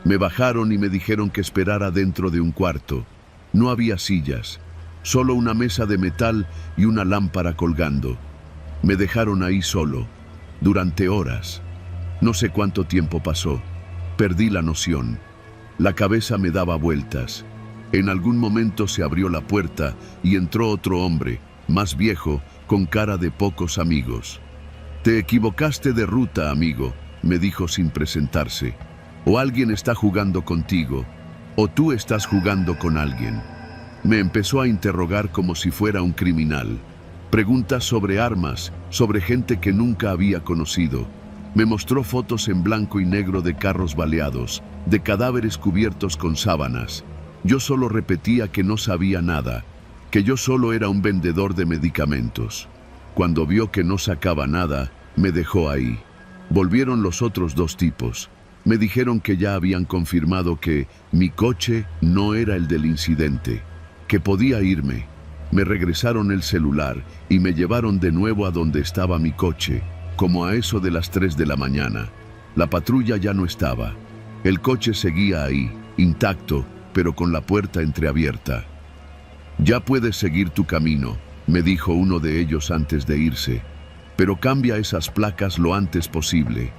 Me bajaron y me dijeron que esperara dentro de un cuarto. No había sillas, solo una mesa de metal y una lámpara colgando. Me dejaron ahí solo, durante horas. No sé cuánto tiempo pasó. Perdí la noción. La cabeza me daba vueltas. En algún momento se abrió la puerta y entró otro hombre, más viejo, con cara de pocos amigos. «Te equivocaste de ruta, amigo», me dijo sin presentarse. «O alguien está jugando contigo, o tú estás jugando con alguien». Me empezó a interrogar como si fuera un criminal. Preguntas sobre armas, sobre gente que nunca había conocido. Me mostró fotos en blanco y negro de carros baleados, de cadáveres cubiertos con sábanas. Yo solo repetía que no sabía nada, que yo solo era un vendedor de medicamentos. Cuando vio que no sacaba nada, me dejó ahí. Volvieron los otros dos tipos. Me dijeron que ya habían confirmado que mi coche no era el del incidente, que podía irme. Me regresaron el celular y me llevaron de nuevo a donde estaba mi coche, como a eso de las 3 de la mañana. La patrulla ya no estaba. El coche seguía ahí, intacto, pero con la puerta entreabierta. «Ya puedes seguir tu camino», me dijo uno de ellos antes de irse, «pero cambia esas placas lo antes posible».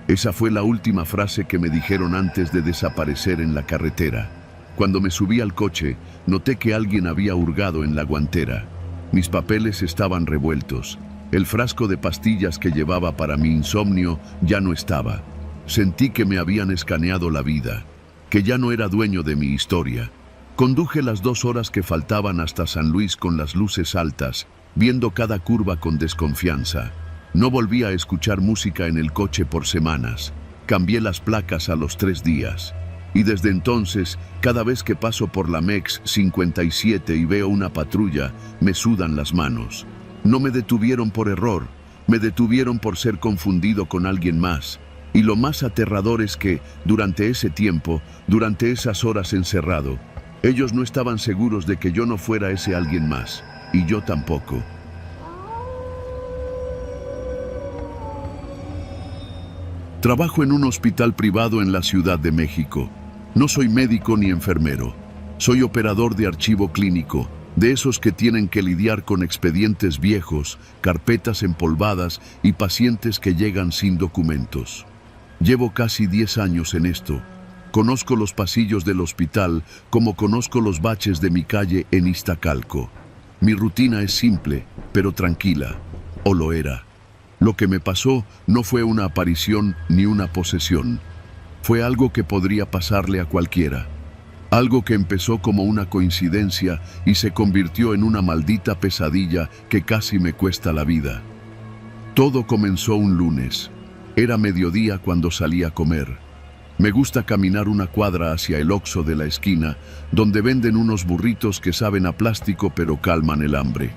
Esa fue la última frase que me dijeron antes de desaparecer en la carretera. Cuando me subí al coche, noté que alguien había hurgado en la guantera. Mis papeles estaban revueltos. El frasco de pastillas que llevaba para mi insomnio ya no estaba. Sentí que me habían escaneado la vida, que ya no era dueño de mi historia. Conduje las 2 horas que faltaban hasta San Luis con las luces altas, viendo cada curva con desconfianza. No volví a escuchar música en el coche por semanas. Cambié las placas a los 3 días. Y desde entonces, cada vez que paso por la MEX 57 y veo una patrulla, me sudan las manos. No me detuvieron por error, me detuvieron por ser confundido con alguien más. Y lo más aterrador es que, durante ese tiempo, durante esas horas encerrado, ellos no estaban seguros de que yo no fuera ese alguien más, y yo tampoco. Trabajo en un hospital privado en la Ciudad de México. No soy médico ni enfermero. Soy operador de archivo clínico, de esos que tienen que lidiar con expedientes viejos, carpetas empolvadas y pacientes que llegan sin documentos. Llevo casi 10 años en esto. Conozco los pasillos del hospital como conozco los baches de mi calle en Iztacalco. Mi rutina es simple, pero tranquila. O lo era. Lo que me pasó no fue una aparición ni una posesión. Fue algo que podría pasarle a cualquiera. Algo que empezó como una coincidencia y se convirtió en una maldita pesadilla que casi me cuesta la vida. Todo comenzó un lunes. Era mediodía cuando salí a comer. Me gusta caminar una cuadra hacia el Oxxo de la esquina, donde venden unos burritos que saben a plástico pero calman el hambre.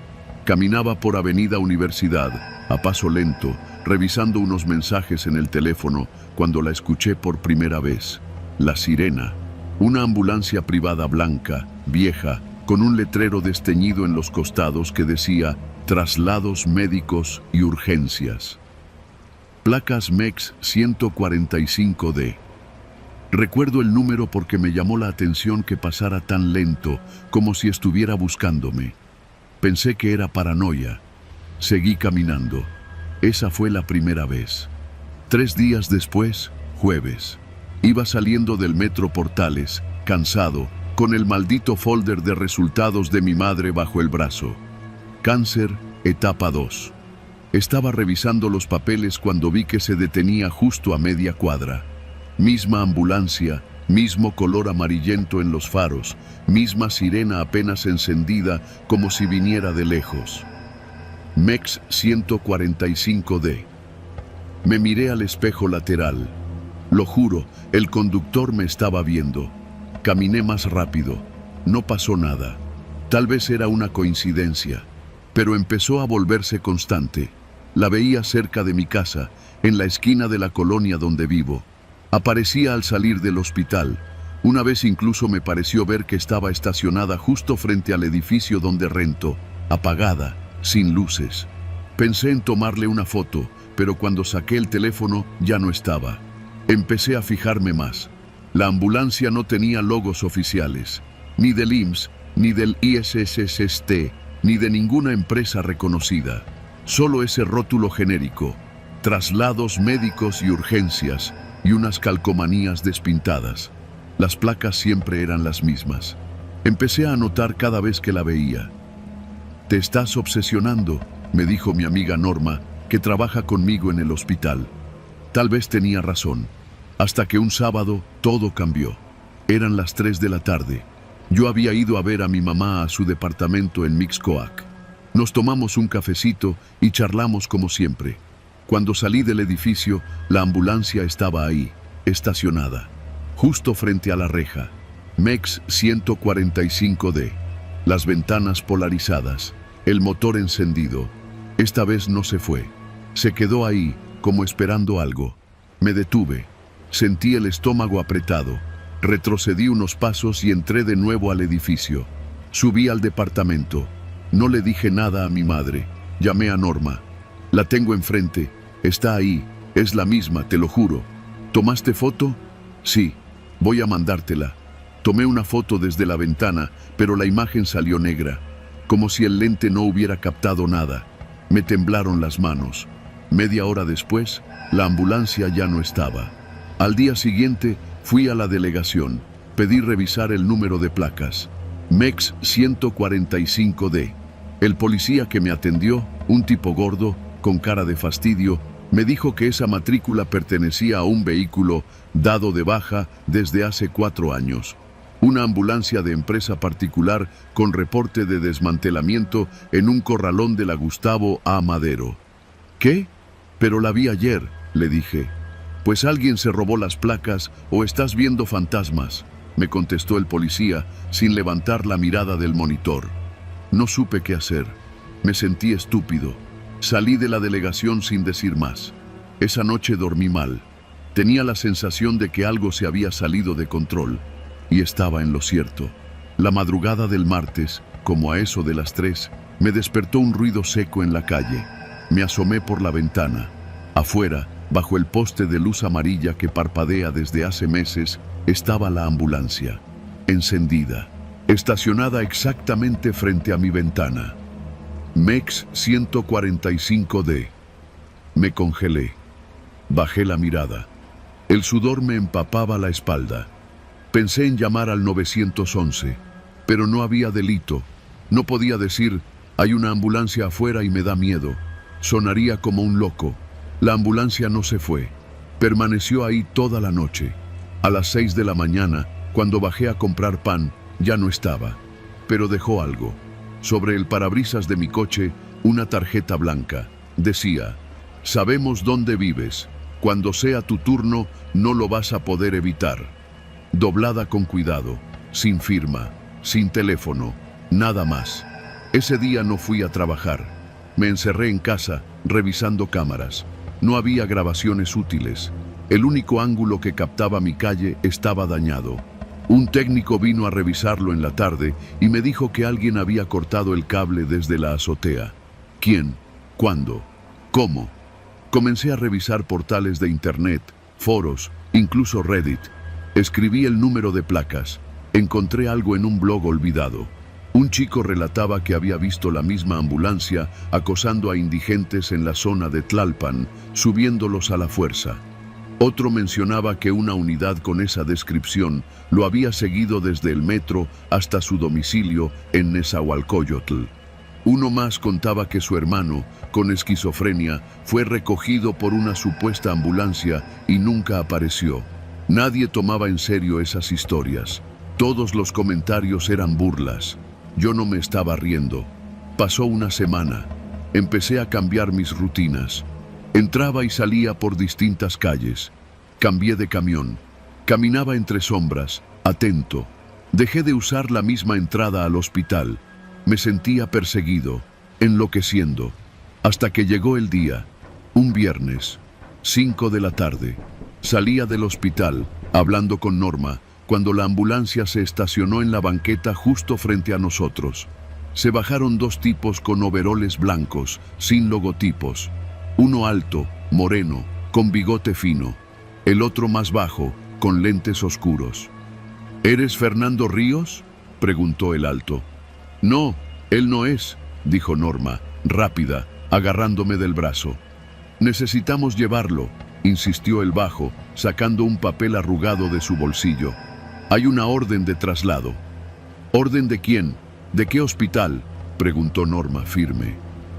Caminaba por Avenida Universidad, a paso lento, revisando unos mensajes en el teléfono, cuando la escuché por primera vez. La sirena. Una ambulancia privada blanca, vieja, con un letrero desteñido en los costados que decía traslados médicos y urgencias. Placas MEX 145D. Recuerdo el número porque me llamó la atención que pasara tan lento, como si estuviera buscándome. Pensé que era paranoia. Seguí caminando. Esa fue la primera vez. 3 días después, jueves. Iba saliendo del metro Portales, cansado, con el maldito folder de resultados de mi madre bajo el brazo. Cáncer, etapa 2. Estaba revisando los papeles cuando vi que se detenía justo a media cuadra. Misma ambulancia, mismo color amarillento en los faros, misma sirena apenas encendida como si viniera de lejos. MEX 145D. Me miré al espejo lateral. Lo juro, el conductor me estaba viendo. Caminé más rápido. No pasó nada. Tal vez era una coincidencia, pero empezó a volverse constante. La veía cerca de mi casa, en la esquina de la colonia donde vivo. Aparecía al salir del hospital. Una vez incluso me pareció ver que estaba estacionada justo frente al edificio donde rento, apagada, sin luces. Pensé en tomarle una foto, pero cuando saqué el teléfono ya no estaba. Empecé a fijarme más. La ambulancia no tenía logos oficiales, ni del IMSS, ni del ISSST, ni de ninguna empresa reconocida. Solo ese rótulo genérico, traslados médicos y urgencias, y unas calcomanías despintadas. Las placas siempre eran las mismas. Empecé a anotar cada vez que la veía. «Te estás obsesionando», me dijo mi amiga Norma, que trabaja conmigo en el hospital. Tal vez tenía razón. Hasta que un sábado todo cambió. Eran las 3 de la tarde. Yo había ido a ver a mi mamá a su departamento en Mixcoac. Nos tomamos un cafecito y charlamos como siempre. Cuando salí del edificio, la ambulancia estaba ahí, estacionada, justo frente a la reja. MEX 145D. Las ventanas polarizadas, el motor encendido. Esta vez no se fue. Se quedó ahí, como esperando algo. Me detuve. Sentí el estómago apretado. Retrocedí unos pasos y entré de nuevo al edificio. Subí al departamento. No le dije nada a mi madre. Llamé a Norma. La tengo enfrente. Está ahí. Es la misma, te lo juro. ¿Tomaste foto? Sí. Voy a mandártela. Tomé una foto desde la ventana, pero la imagen salió negra, como si el lente no hubiera captado nada. Me temblaron las manos. Media hora después, la ambulancia ya no estaba. Al día siguiente, fui a la delegación. Pedí revisar el número de placas. MEX 145D. El policía que me atendió, un tipo gordo, con cara de fastidio, me dijo que esa matrícula pertenecía a un vehículo dado de baja desde hace 4 años. Una ambulancia de empresa particular con reporte de desmantelamiento en un corralón de la Gustavo A. Madero. ¿Qué? Pero la vi ayer, le dije. Pues alguien se robó las placas o estás viendo fantasmas, me contestó el policía sin levantar la mirada del monitor. No supe qué hacer. Me sentí estúpido. Salí de la delegación sin decir más. Esa noche dormí mal. Tenía la sensación de que algo se había salido de control. Y estaba en lo cierto. La madrugada del martes, como a eso de las 3, me despertó un ruido seco en la calle. Me asomé por la ventana. Afuera, bajo el poste de luz amarilla que parpadea desde hace meses, estaba la ambulancia, encendida, estacionada exactamente frente a mi ventana. MEX 145D. Me congelé. Bajé la mirada. El sudor me empapaba la espalda. Pensé en llamar al 911, pero no había delito. No podía decir, hay una ambulancia afuera y me da miedo. Sonaría como un loco. La ambulancia no se fue. Permaneció ahí toda la noche. A las 6 de la mañana, cuando bajé a comprar pan, ya no estaba. Pero dejó algo. Sobre el parabrisas de mi coche, una tarjeta blanca. Decía: sabemos dónde vives. Cuando sea tu turno, no lo vas a poder evitar. Doblada con cuidado, sin firma, sin teléfono, nada más. Ese día no fui a trabajar. Me encerré en casa, revisando cámaras. No había grabaciones útiles. El único ángulo que captaba mi calle estaba dañado. Un técnico vino a revisarlo en la tarde y me dijo que alguien había cortado el cable desde la azotea. ¿Quién? ¿Cuándo? ¿Cómo? Comencé a revisar portales de internet, foros, incluso Reddit. Escribí el número de placas. Encontré algo en un blog olvidado. Un chico relataba que había visto la misma ambulancia acosando a indigentes en la zona de Tlalpan, subiéndolos a la fuerza. Otro mencionaba que una unidad con esa descripción lo había seguido desde el metro hasta su domicilio en Nezahualcóyotl. Uno más contaba que su hermano, con esquizofrenia, fue recogido por una supuesta ambulancia y nunca apareció. Nadie tomaba en serio esas historias. Todos los comentarios eran burlas. Yo no me estaba riendo. Pasó una semana. Empecé a cambiar mis rutinas. Entraba y salía por distintas calles. Cambié de camión. Caminaba entre sombras, atento. Dejé de usar la misma entrada al hospital. Me sentía perseguido, enloqueciendo. Hasta que llegó el día. Un viernes, 5 de la tarde. Salía del hospital, hablando con Norma, cuando la ambulancia se estacionó en la banqueta justo frente a nosotros. Se bajaron dos tipos con overoles blancos, sin logotipos. Uno alto, moreno, con bigote fino. El otro más bajo, con lentes oscuros. ¿Eres Fernando Ríos?, preguntó el alto. No, él no es, dijo Norma, rápida, agarrándome del brazo. Necesitamos llevarlo, insistió el bajo, sacando un papel arrugado de su bolsillo. Hay una orden de traslado. ¿Orden de quién? ¿De qué hospital?, preguntó Norma firme.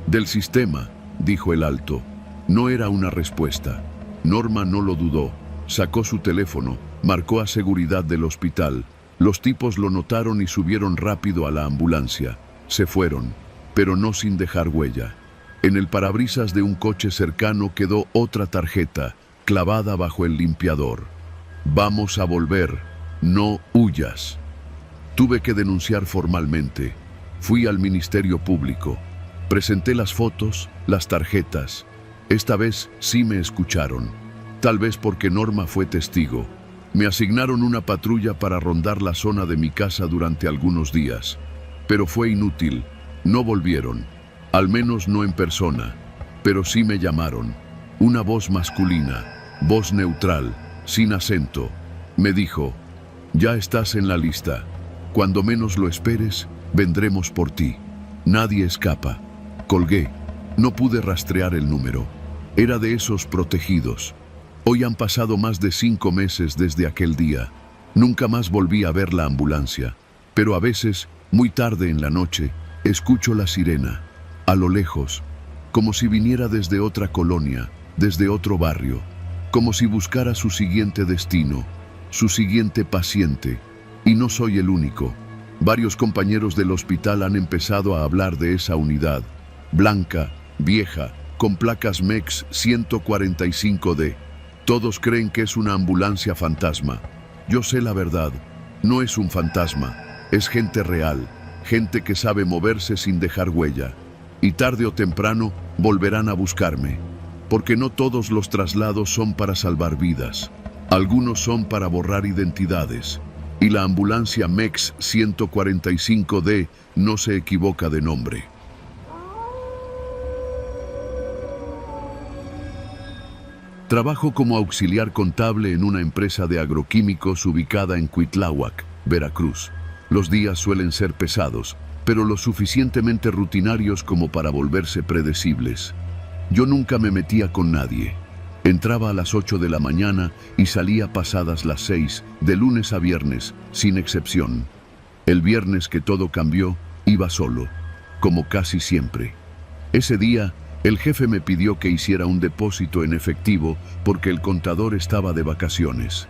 Del sistema, dijo el alto. No era una respuesta. Norma no lo dudó. Sacó su teléfono, marcó a seguridad del hospital. Los tipos lo notaron y subieron rápido a la ambulancia. Se fueron, pero no sin dejar huella. En el parabrisas de un coche cercano quedó otra tarjeta, clavada bajo el limpiador. Vamos a volver, no huyas. Tuve que denunciar formalmente. Fui al Ministerio Público. Presenté las fotos, las tarjetas. Esta vez sí me escucharon. Tal vez porque Norma fue testigo. Me asignaron una patrulla para rondar la zona de mi casa durante algunos días. Pero fue inútil. No volvieron. Al menos no en persona. Pero sí me llamaron. Una voz masculina, voz neutral, sin acento. Me dijo: ya estás en la lista. Cuando menos lo esperes, vendremos por ti. Nadie escapa. Colgué. No pude rastrear el número. Era de esos protegidos. Hoy han pasado más de 5 meses desde aquel día. Nunca más volví a ver la ambulancia. Pero a veces, muy tarde en la noche, escucho la sirena. A lo lejos, como si viniera desde otra colonia, desde otro barrio. Como si buscara su siguiente destino, su siguiente paciente. Y no soy el único. Varios compañeros del hospital han empezado a hablar de esa unidad. Blanca, vieja, con placas MEX 145D. Todos creen que es una ambulancia fantasma. Yo sé la verdad. No es un fantasma. Es gente real. Gente que sabe moverse sin dejar huella. Y tarde o temprano volverán a buscarme. Porque no todos los traslados son para salvar vidas. Algunos son para borrar identidades. Y la ambulancia MEX 145D no se equivoca de nombre. Trabajo como auxiliar contable en una empresa de agroquímicos ubicada en Cuitláhuac, Veracruz. Los días suelen ser pesados, pero lo suficientemente rutinarios como para volverse predecibles. Yo nunca me metía con nadie. Entraba a las 8 de la mañana y salía pasadas las 6, de lunes a viernes, sin excepción. El viernes que todo cambió, iba solo, como casi siempre. Ese día, el jefe me pidió que hiciera un depósito en efectivo porque el contador estaba de vacaciones.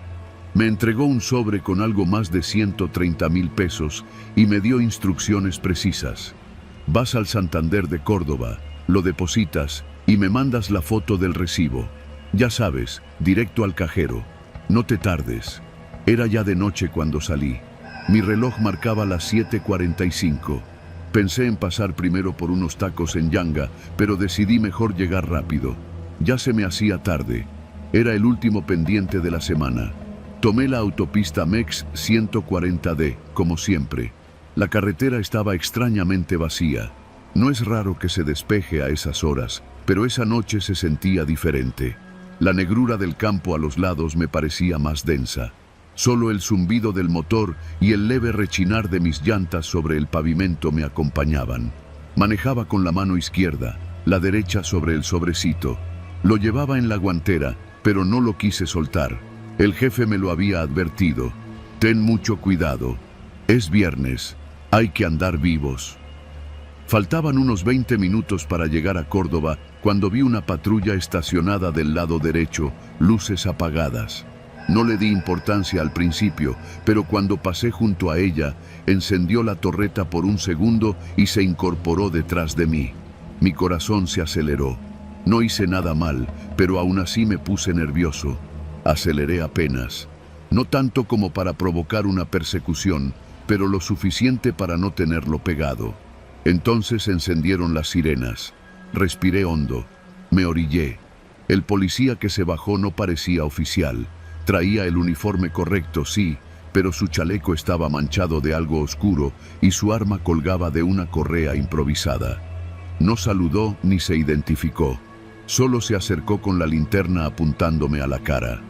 Me entregó un sobre con algo más de 130,000 pesos y me dio instrucciones precisas. Vas al Santander de Córdoba, lo depositas y me mandas la foto del recibo. Ya sabes, directo al cajero. No te tardes. Era ya de noche cuando salí. Mi reloj marcaba las 7:45. Pensé en pasar primero por unos tacos en Yanga, pero decidí mejor llegar rápido. Ya se me hacía tarde. Era el último pendiente de la semana. Tomé la autopista MEX 140D, como siempre. La carretera estaba extrañamente vacía. No es raro que se despeje a esas horas, pero esa noche se sentía diferente. La negrura del campo a los lados me parecía más densa. Solo el zumbido del motor y el leve rechinar de mis llantas sobre el pavimento me acompañaban. Manejaba con la mano izquierda, la derecha sobre el sobrecito. Lo llevaba en la guantera, pero no lo quise soltar. El jefe me lo había advertido. Ten mucho cuidado. Es viernes. Hay que andar vivos. Faltaban unos 20 minutos para llegar a Córdoba cuando vi una patrulla estacionada del lado derecho, luces apagadas. No le di importancia al principio, pero cuando pasé junto a ella, encendió la torreta por un segundo y se incorporó detrás de mí. Mi corazón se aceleró. No hice nada mal, pero aún así me puse nervioso. Aceleré apenas. No tanto como para provocar una persecución, pero lo suficiente para no tenerlo pegado. Entonces encendieron las sirenas. Respiré hondo. Me orillé. El policía que se bajó no parecía oficial. Traía el uniforme correcto, sí, pero su chaleco estaba manchado de algo oscuro y su arma colgaba de una correa improvisada. No saludó ni se identificó. Solo se acercó con la linterna apuntándome a la cara.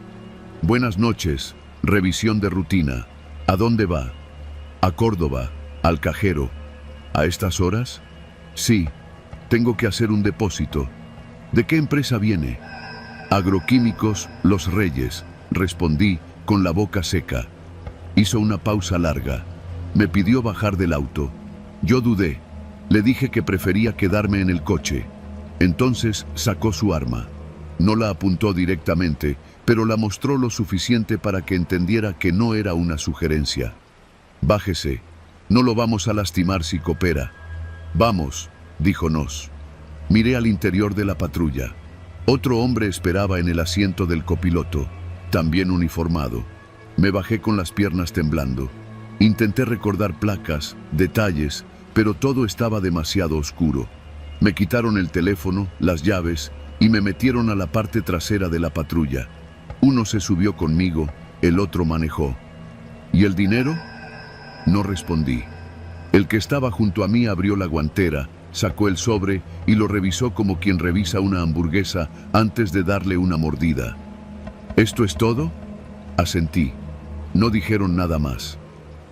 Buenas noches. Revisión de rutina. ¿A dónde va? A Córdoba, al cajero. ¿A estas horas? Sí. Tengo que hacer un depósito. ¿De qué empresa viene? Agroquímicos Los Reyes, respondí con la boca seca. Hizo una pausa larga. Me pidió bajar del auto. Yo dudé. Le dije que prefería quedarme en el coche. Entonces sacó su arma. No la apuntó directamente, pero la mostró lo suficiente para que entendiera que no era una sugerencia. Bájese. No lo vamos a lastimar si coopera. Vamos, dijo Nos. Miré al interior de la patrulla. Otro hombre esperaba en el asiento del copiloto, también uniformado. Me bajé con las piernas temblando. Intenté recordar placas, detalles, pero todo estaba demasiado oscuro. Me quitaron el teléfono, las llaves, y me metieron a la parte trasera de la patrulla. Uno se subió conmigo, el otro manejó. ¿Y el dinero? No respondí. El que estaba junto a mí abrió la guantera, sacó el sobre y lo revisó como quien revisa una hamburguesa antes de darle una mordida. ¿Esto es todo? Asentí. No dijeron nada más.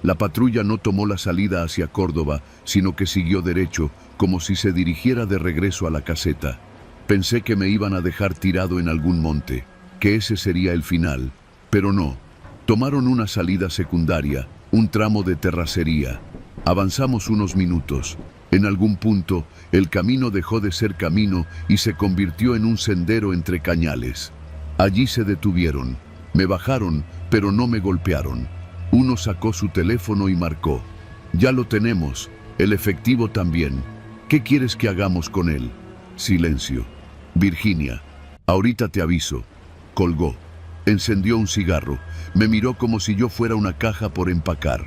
La patrulla no tomó la salida hacia Córdoba, sino que siguió derecho, como si se dirigiera de regreso a la caseta. Pensé que me iban a dejar tirado en algún monte, que ese sería el final, pero no. Tomaron una salida secundaria, un tramo de terracería. Avanzamos unos minutos. En algún punto, el camino dejó de ser camino y se convirtió en un sendero entre cañales. Allí se detuvieron. Me bajaron, pero no me golpearon. Uno sacó su teléfono y marcó. Ya lo tenemos, el efectivo también. ¿Qué quieres que hagamos con él? Silencio. Virginia, ahorita te aviso. Colgó. Encendió un cigarro. Me miró como si yo fuera una caja por empacar.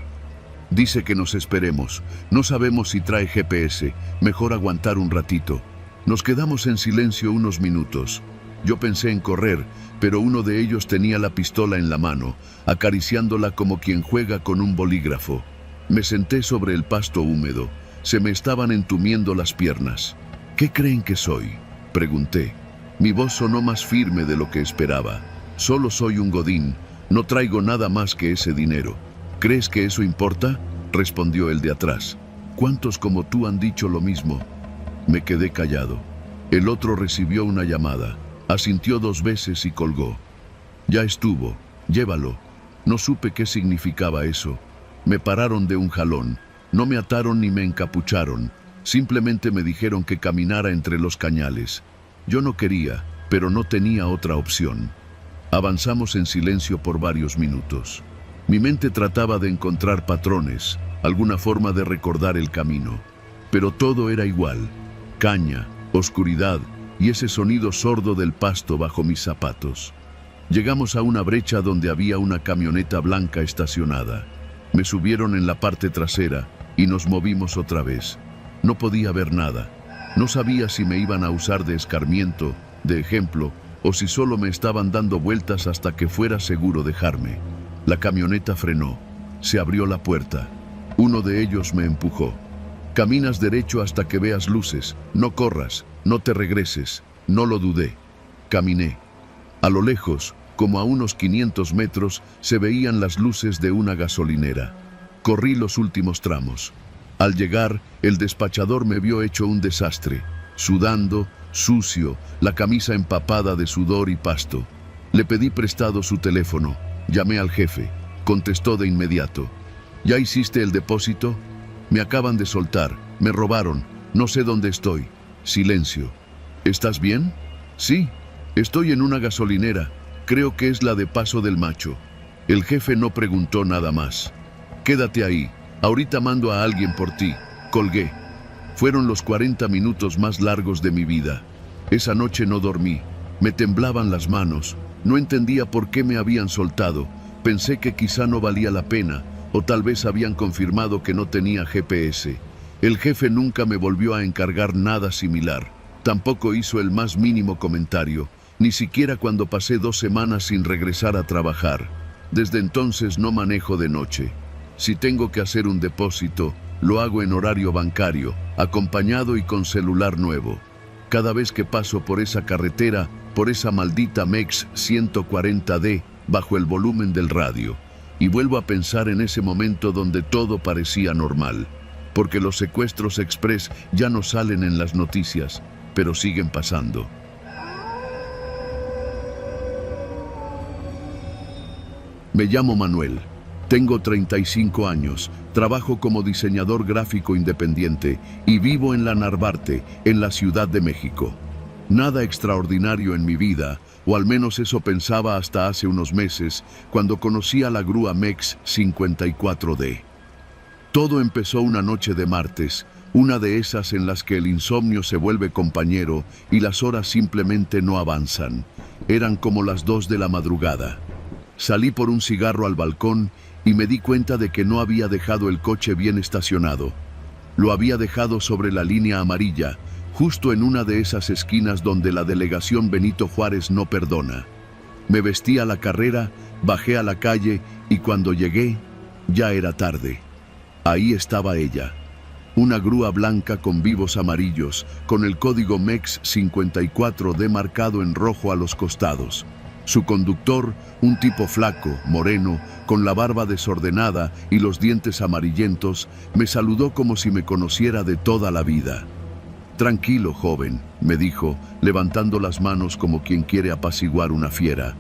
Dice que nos esperemos. No sabemos si trae GPS. Mejor aguantar un ratito. Nos quedamos en silencio unos minutos. Yo pensé en correr, pero uno de ellos tenía la pistola en la mano, acariciándola como quien juega con un bolígrafo. Me senté sobre el pasto húmedo. Se me estaban entumiendo las piernas. ¿Qué creen que soy?, pregunté. Mi voz sonó más firme de lo que esperaba. Solo soy un godín. No traigo nada más que ese dinero. ¿Crees que eso importa?, respondió el de atrás. ¿Cuántos como tú han dicho lo mismo? Me quedé callado. El otro recibió una llamada. Asintió 2 veces y colgó. Ya estuvo, llévalo. No supe qué significaba eso. Me pararon de un jalón. No me ataron ni me encapucharon. Simplemente me dijeron que caminara entre los cañales. Yo no quería, pero no tenía otra opción. Avanzamos en silencio por varios minutos. Mi mente trataba de encontrar patrones, alguna forma de recordar el camino. Pero todo era igual: caña, oscuridad y ese sonido sordo del pasto bajo mis zapatos. Llegamos a una brecha donde había una camioneta blanca estacionada. Me subieron en la parte trasera y nos movimos otra vez. No podía ver nada. No sabía si me iban a usar de escarmiento, de ejemplo, o si solo me estaban dando vueltas hasta que fuera seguro dejarme. La camioneta frenó. Se abrió la puerta. Uno de ellos me empujó. Caminas derecho hasta que veas luces. No corras, no te regreses. No lo dudé. Caminé. A lo lejos, como a unos 500 metros, se veían las luces de una gasolinera. Corrí los últimos tramos. Al llegar, el despachador me vio hecho un desastre, sudando, sucio, la camisa empapada de sudor y pasto. Le pedí prestado su teléfono. Llamé al jefe. Contestó de inmediato. ¿Ya hiciste el depósito? Me acaban de soltar. Me robaron. No sé dónde estoy. Silencio. ¿Estás bien? Sí. Estoy en una gasolinera. Creo que es la de Paso del Macho. El jefe no preguntó nada más. Quédate ahí. Ahorita mando a alguien por ti. Colgué. Fueron los 40 minutos más largos de mi vida. Esa noche no dormí. Me temblaban las manos. No entendía por qué me habían soltado. Pensé que quizá no valía la pena, o tal vez habían confirmado que no tenía GPS. El jefe nunca me volvió a encargar nada similar. Tampoco hizo el más mínimo comentario, ni siquiera cuando pasé 2 semanas sin regresar a trabajar. Desde entonces no manejo de noche. Si tengo que hacer un depósito, lo hago en horario bancario, acompañado y con celular nuevo. Cada vez que paso por esa carretera, por esa maldita MEX 140D, bajo el volumen del radio, y vuelvo a pensar en ese momento donde todo parecía normal, porque los secuestros express ya no salen en las noticias, pero siguen pasando. Me llamo Manuel. Tengo 35 años, trabajo como diseñador gráfico independiente y vivo en la Narvarte, en la Ciudad de México. Nada extraordinario en mi vida, o al menos eso pensaba hasta hace unos meses, cuando conocí a la grúa MEX 54D. Todo empezó una noche de martes, una de esas en las que el insomnio se vuelve compañero y las horas simplemente no avanzan. Eran como las 2 de la madrugada. Salí por un cigarro al balcón y me di cuenta de que no había dejado el coche bien estacionado. Lo había dejado sobre la línea amarilla, justo en una de esas esquinas donde la delegación Benito Juárez no perdona. Me vestí a la carrera, bajé a la calle y cuando llegué, ya era tarde. Ahí estaba ella. Una grúa blanca con vivos amarillos, con el código MEX 54D marcado en rojo a los costados. Su conductor, un tipo flaco, moreno, con la barba desordenada y los dientes amarillentos, me saludó como si me conociera de toda la vida. «Tranquilo, joven», me dijo, levantando las manos como quien quiere apaciguar una fiera.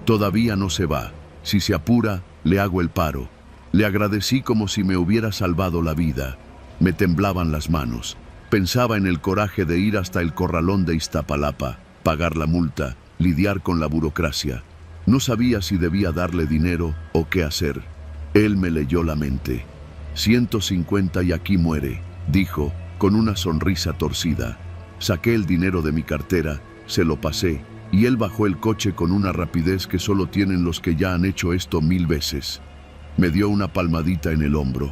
«Todavía no se va. Si se apura, le hago el paro». Le agradecí como si me hubiera salvado la vida. Me temblaban las manos. Pensaba en el coraje de ir hasta el corralón de Iztapalapa, pagar la multa, lidiar con la burocracia. No sabía si debía darle dinero o qué hacer. Él me leyó la mente. 150 y aquí muere, dijo, con una sonrisa torcida. Saqué el dinero de mi cartera, se lo pasé, y él bajó el coche con una rapidez que solo tienen los que ya han hecho esto 1000 veces. Me dio una palmadita en el hombro.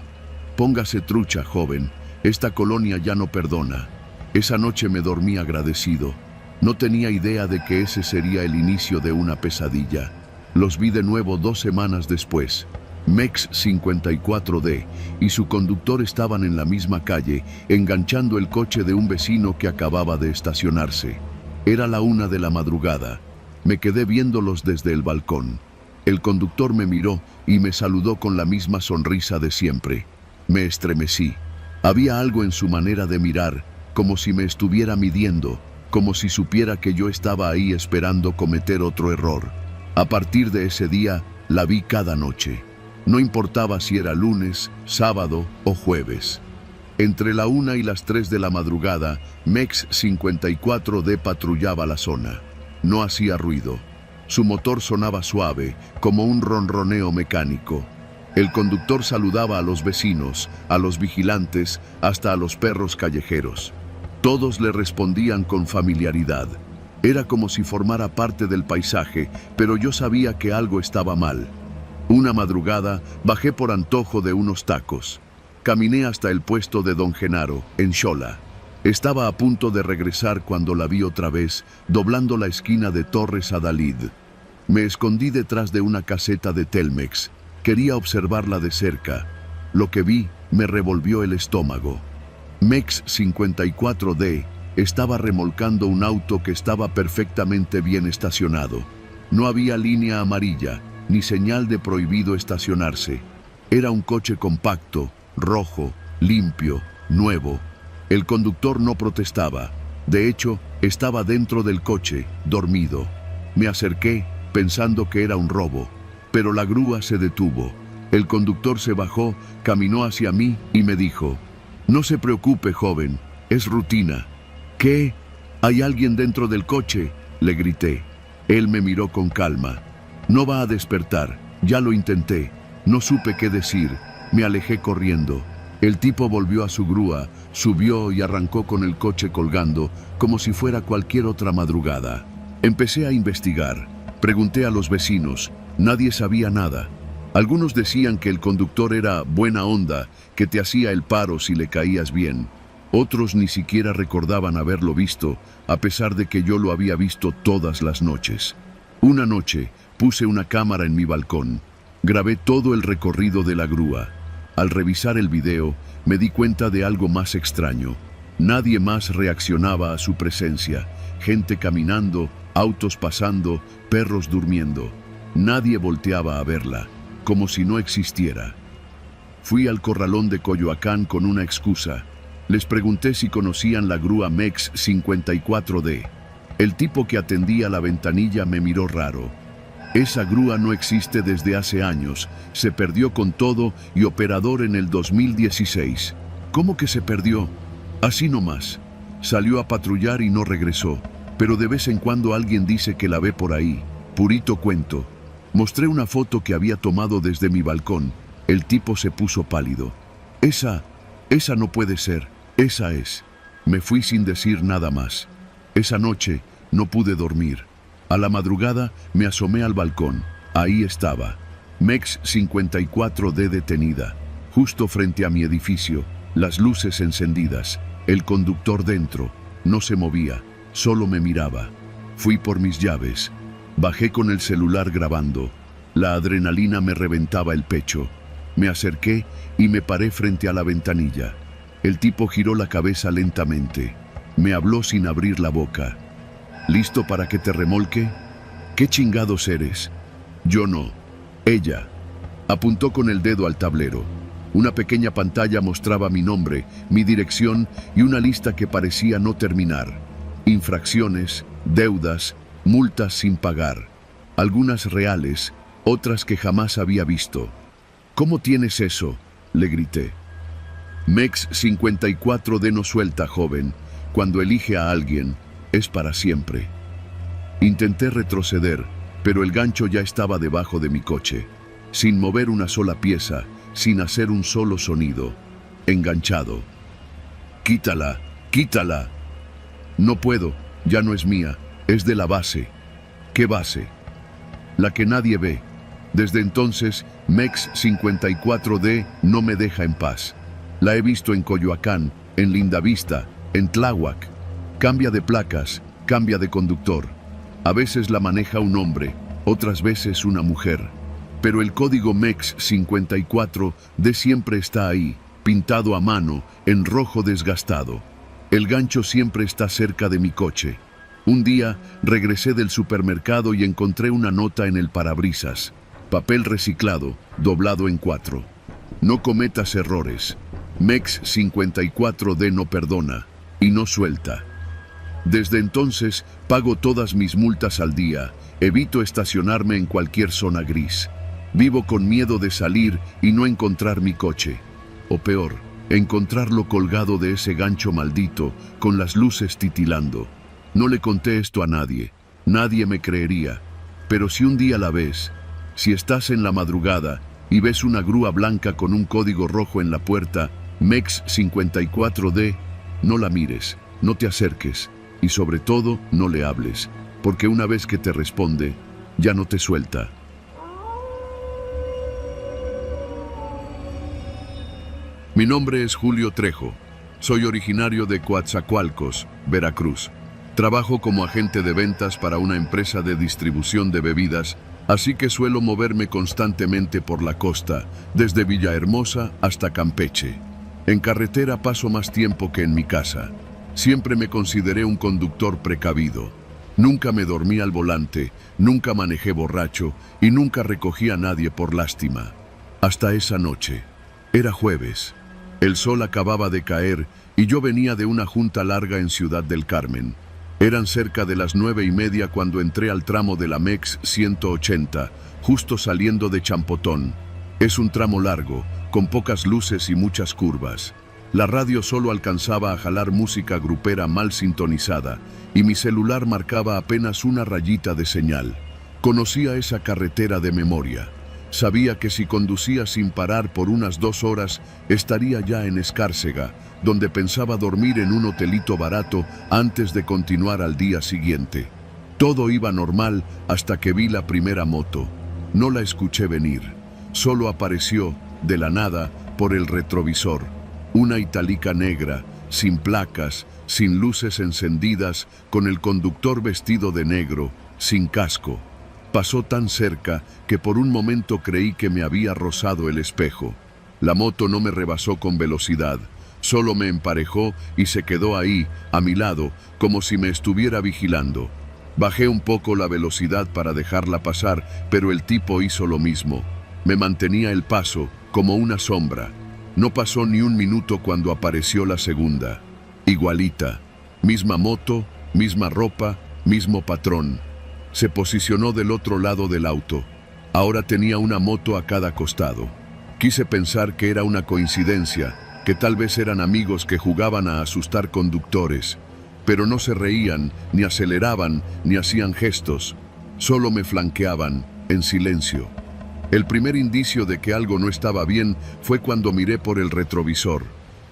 «Póngase trucha, joven. Esta colonia ya no perdona». Esa noche me dormí agradecido. No tenía idea de que ese sería el inicio de una pesadilla. Los vi de nuevo 2 semanas después. MEX 54D y su conductor estaban en la misma calle, enganchando el coche de un vecino que acababa de estacionarse. Era la 1 de la madrugada. Me quedé viéndolos desde el balcón. El conductor me miró y me saludó con la misma sonrisa de siempre. Me estremecí. Había algo en su manera de mirar, como si me estuviera midiendo, como si supiera que yo estaba ahí esperando cometer otro error. A partir de ese día, la vi cada noche. No importaba si era lunes, sábado o jueves. Entre la 1 y las 3 de la madrugada, MEX 54D patrullaba la zona. No hacía ruido. Su motor sonaba suave, como un ronroneo mecánico. El conductor saludaba a los vecinos, a los vigilantes, hasta a los perros callejeros. Todos le respondían con familiaridad. Era como si formara parte del paisaje, pero yo sabía que algo estaba mal. Una madrugada bajé por antojo de unos tacos. Caminé hasta el puesto de Don Genaro, en Xola. Estaba a punto de regresar cuando la vi otra vez, doblando la esquina de Torres Adalid. Me escondí detrás de una caseta de Telmex. Quería observarla de cerca. Lo que vi me revolvió el estómago. Mex 54D estaba remolcando un auto que estaba perfectamente bien estacionado. No había línea amarilla, ni señal de prohibido estacionarse. Era un coche compacto, rojo, limpio, nuevo. El conductor no protestaba. De hecho, estaba dentro del coche, dormido. Me acerqué, pensando que era un robo. Pero la grúa se detuvo. El conductor se bajó, caminó hacia mí y me dijo: «No se preocupe, joven, es rutina». «¿Qué? ¿Hay alguien dentro del coche?», le grité. Él me miró con calma. «No va a despertar, ya lo intenté». No supe qué decir, me alejé corriendo. El tipo volvió a su grúa, subió y arrancó con el coche colgando, como si fuera cualquier otra madrugada. Empecé a investigar. Pregunté a los vecinos. Nadie sabía nada. Algunos decían que el conductor era buena onda, que te hacía el paro si le caías bien. Otros ni siquiera recordaban haberlo visto, a pesar de que yo lo había visto todas las noches. Una noche puse una cámara en mi balcón. Grabé todo el recorrido de la grúa. Al revisar el video, me di cuenta de algo más extraño. Nadie más reaccionaba a su presencia. Gente caminando, autos pasando, perros durmiendo. Nadie volteaba a verla, como si no existiera. Fui al corralón de Coyoacán con una excusa. Les pregunté si conocían la grúa Mex 54D. El tipo que atendía la ventanilla me miró raro. Esa grúa no existe desde hace años. Se perdió con todo y operador en el 2016. ¿Cómo que se perdió? Así nomás. Salió a patrullar y no regresó. Pero de vez en cuando alguien dice que la ve por ahí. Purito cuento. Mostré una foto que había tomado desde mi balcón. El tipo se puso pálido. Esa no puede ser. Esa es. Me fui sin decir nada más. Esa noche no pude dormir. A la madrugada me asomé al balcón. Ahí estaba. Mex 54D detenida. Justo frente a mi edificio. Las luces encendidas. El conductor dentro. No se movía. Solo me miraba. Fui por mis llaves. Bajé con el celular grabando. La adrenalina me reventaba el pecho. Me acerqué y me paré frente a la ventanilla. El tipo giró la cabeza lentamente. Me habló sin abrir la boca. ¿Listo para que te remolque? ¿Qué chingados eres? Yo no. Ella. Apuntó con el dedo al tablero. Una pequeña pantalla mostraba mi nombre, mi dirección y una lista que parecía no terminar. Infracciones, deudas, multas sin pagar. Algunas reales, otras que jamás había visto. ¿Cómo tienes eso?, le grité. Mex 54D no suelta, joven. Cuando elige a alguien, es para siempre. Intenté retroceder, pero el gancho ya estaba debajo de mi coche. Sin mover una sola pieza, sin hacer un solo sonido. Enganchado. Quítala, quítala. No puedo, ya no es mía, es de la base. ¿Qué base? La que nadie ve. Desde entonces, Mex 54D no me deja en paz. La he visto en Coyoacán, en Lindavista, en Tláhuac. Cambia de placas, cambia de conductor. A veces la maneja un hombre, otras veces una mujer. Pero el código Mex 54D siempre está ahí, pintado a mano, en rojo desgastado. El gancho siempre está cerca de mi coche. Un día regresé del supermercado y encontré una nota en el parabrisas. Papel reciclado, doblado en 4. No cometas errores. Mex 54D no perdona y no suelta. Desde entonces pago todas mis multas al día. Evito estacionarme en cualquier zona gris. Vivo con miedo de salir y no encontrar mi coche. O peor, encontrarlo colgado de ese gancho maldito, con las luces titilando. No le conté esto a nadie. Nadie me creería. Pero si un día la ves, si estás en la madrugada y ves una grúa blanca con un código rojo en la puerta, MEX 54D, no la mires, no te acerques y sobre todo no le hables, porque una vez que te responde, ya no te suelta. Mi nombre es Julio Trejo. Soy originario de Coatzacoalcos, Veracruz. Trabajo como agente de ventas para una empresa de distribución de bebidas, así que suelo moverme constantemente por la costa, desde Villahermosa hasta Campeche. En carretera paso más tiempo que en mi casa. Siempre me consideré un conductor precavido. Nunca me dormí al volante, nunca manejé borracho y nunca recogí a nadie por lástima. Hasta esa noche. Era jueves. El sol acababa de caer y yo venía de una junta larga en Ciudad del Carmen. Eran cerca de las 9:30 cuando entré al tramo de la MEX 180, justo saliendo de Champotón. Es un tramo largo, con pocas luces y muchas curvas. La radio solo alcanzaba a jalar música grupera mal sintonizada y mi celular marcaba apenas una rayita de señal. Conocía esa carretera de memoria. Sabía que si conducía sin parar por unas 2 horas, estaría ya en Escárcega, donde pensaba dormir en un hotelito barato antes de continuar al día siguiente. Todo iba normal hasta que vi la primera moto. No la escuché venir. Solo apareció, de la nada, por el retrovisor. Una Italica negra, sin placas, sin luces encendidas, con el conductor vestido de negro, sin casco. Pasó tan cerca que por un momento creí que me había rozado el espejo. La moto no me rebasó con velocidad, solo me emparejó y se quedó ahí, a mi lado, como si me estuviera vigilando. Bajé un poco la velocidad para dejarla pasar, pero el tipo hizo lo mismo. Me mantenía el paso, como una sombra. No pasó ni un minuto cuando apareció la segunda. Igualita. Misma moto, misma ropa, mismo patrón. Se posicionó del otro lado del auto. Ahora tenía una moto a cada costado. Quise pensar que era una coincidencia, que tal vez eran amigos que jugaban a asustar conductores, pero no se reían, ni aceleraban, ni hacían gestos. Solo me flanqueaban, en silencio. El primer indicio de que algo no estaba bien fue cuando miré por el retrovisor.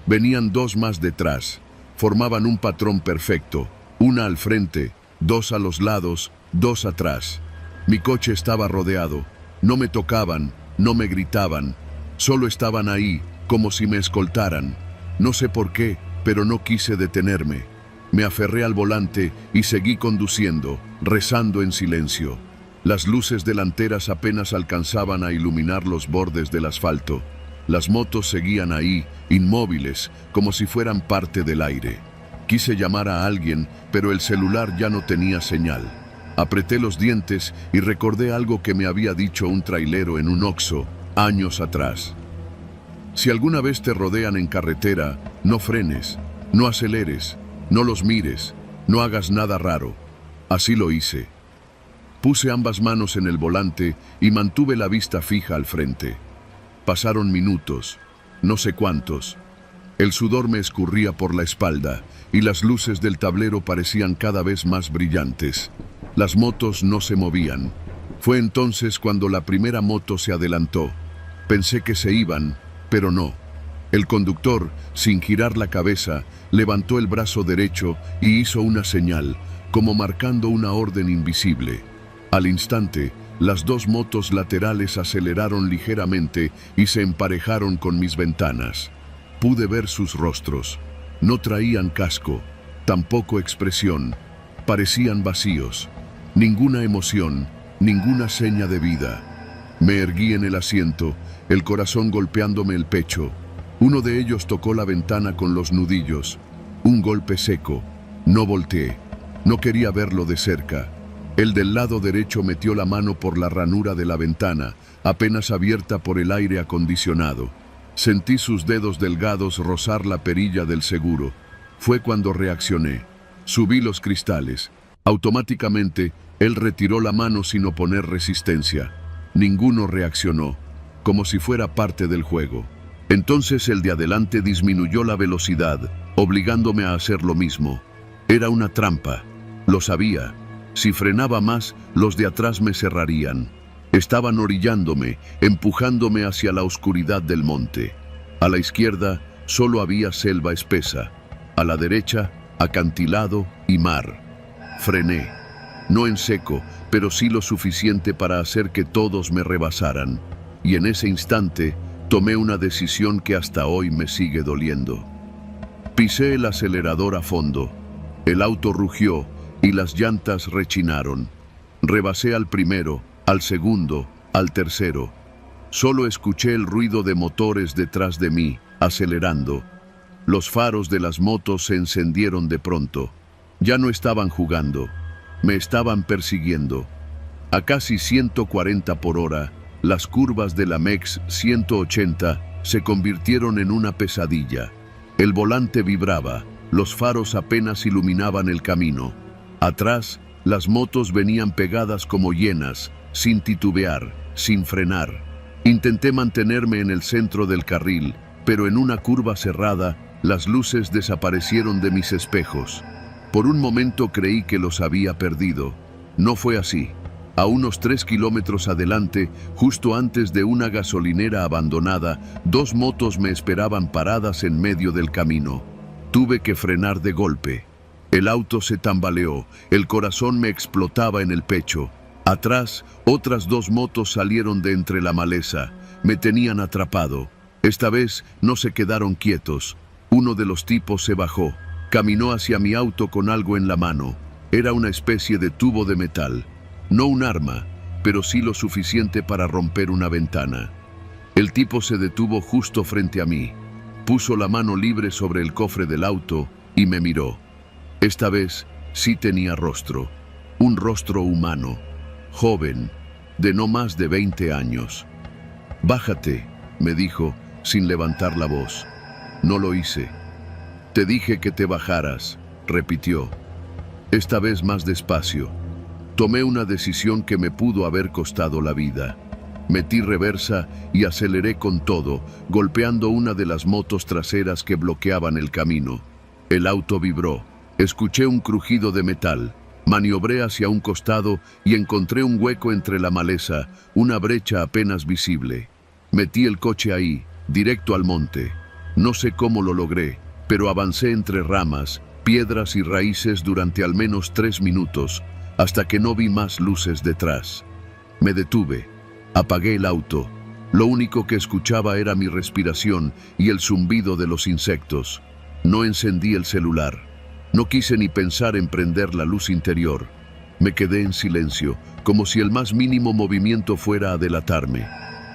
Venían 2 más detrás. Formaban un patrón perfecto, una al frente, 2 a los lados, 2 atrás. Mi coche estaba rodeado. No me tocaban, no me gritaban. Solo estaban ahí, como si me escoltaran. No sé por qué, pero no quise detenerme. Me aferré al volante y seguí conduciendo, rezando en silencio. Las luces delanteras apenas alcanzaban a iluminar los bordes del asfalto. Las motos seguían ahí, inmóviles, como si fueran parte del aire. Quise llamar a alguien, pero el celular ya no tenía señal. Apreté los dientes y recordé algo que me había dicho un trailero en un Oxxo, años atrás. Si alguna vez te rodean en carretera, no frenes, no aceleres, no los mires, no hagas nada raro. Así lo hice. Puse ambas manos en el volante y mantuve la vista fija al frente. Pasaron minutos, no sé cuántos. El sudor me escurría por la espalda y las luces del tablero parecían cada vez más brillantes. Las motos no se movían. Fue entonces cuando la primera moto se adelantó. Pensé que se iban, pero no. El conductor, sin girar la cabeza, levantó el brazo derecho y hizo una señal, como marcando una orden invisible. Al instante, las 2 motos laterales aceleraron ligeramente y se emparejaron con mis ventanas. Pude ver sus rostros. No traían casco, tampoco expresión. Parecían vacíos. Ninguna emoción, ninguna seña de vida. Me erguí en el asiento, el corazón golpeándome el pecho. Uno de ellos tocó la ventana con los nudillos. Un golpe seco. No volteé. No quería verlo de cerca. El del lado derecho metió la mano por la ranura de la ventana, apenas abierta por el aire acondicionado. Sentí sus dedos delgados rozar la perilla del seguro. Fue cuando reaccioné. Subí los cristales. Automáticamente, él retiró la mano sin oponer resistencia. Ninguno reaccionó, como si fuera parte del juego. Entonces el de adelante disminuyó la velocidad, obligándome a hacer lo mismo. Era una trampa. Lo sabía. Si frenaba más, los de atrás me cerrarían. Estaban orillándome, empujándome hacia la oscuridad del monte. A la izquierda solo había selva espesa. A la derecha, acantilado y mar. Frené. No en seco, pero sí lo suficiente para hacer que todos me rebasaran. Y en ese instante, tomé una decisión que hasta hoy me sigue doliendo. Pisé el acelerador a fondo. El auto rugió y las llantas rechinaron. Rebasé al primero, al segundo, al tercero. Solo escuché el ruido de motores detrás de mí, acelerando. Los faros de las motos se encendieron de pronto. Ya no estaban jugando, me estaban persiguiendo. A casi 140 por hora, las curvas de la MEX 180 se convirtieron en una pesadilla. El volante vibraba, los faros apenas iluminaban el camino. Atrás, las motos venían pegadas como hienas, sin titubear, sin frenar. Intenté mantenerme en el centro del carril, pero en una curva cerrada, las luces desaparecieron de mis espejos. Por un momento creí que los había perdido. No fue así. A unos 3 kilómetros adelante, justo antes de una gasolinera abandonada, 2 motos me esperaban paradas en medio del camino. Tuve que frenar de golpe. El auto se tambaleó, el corazón me explotaba en el pecho. Atrás, otras 2 motos salieron de entre la maleza. Me tenían atrapado. Esta vez no se quedaron quietos. Uno de los tipos se bajó. Caminó hacia mi auto con algo en la mano. Era una especie de tubo de metal. No un arma, pero sí lo suficiente para romper una ventana. El tipo se detuvo justo frente a mí. Puso la mano libre sobre el cofre del auto y me miró. Esta vez sí tenía rostro. Un rostro humano. Joven, de no más de 20 años. «Bájate», me dijo, sin levantar la voz. No lo hice. «Te dije que te bajaras», repitió. Esta vez más despacio. Tomé una decisión que me pudo haber costado la vida. Metí reversa y aceleré con todo, golpeando una de las motos traseras que bloqueaban el camino. El auto vibró. Escuché un crujido de metal. Maniobré hacia un costado y encontré un hueco entre la maleza, una brecha apenas visible. Metí el coche ahí, directo al monte. No sé cómo lo logré, pero avancé entre ramas, piedras y raíces durante al menos 3 minutos, hasta que no vi más luces detrás. Me detuve, apagué el auto. Lo único que escuchaba era mi respiración y el zumbido de los insectos. No encendí el celular. No quise ni pensar en prender la luz interior. Me quedé en silencio, como si el más mínimo movimiento fuera a delatarme.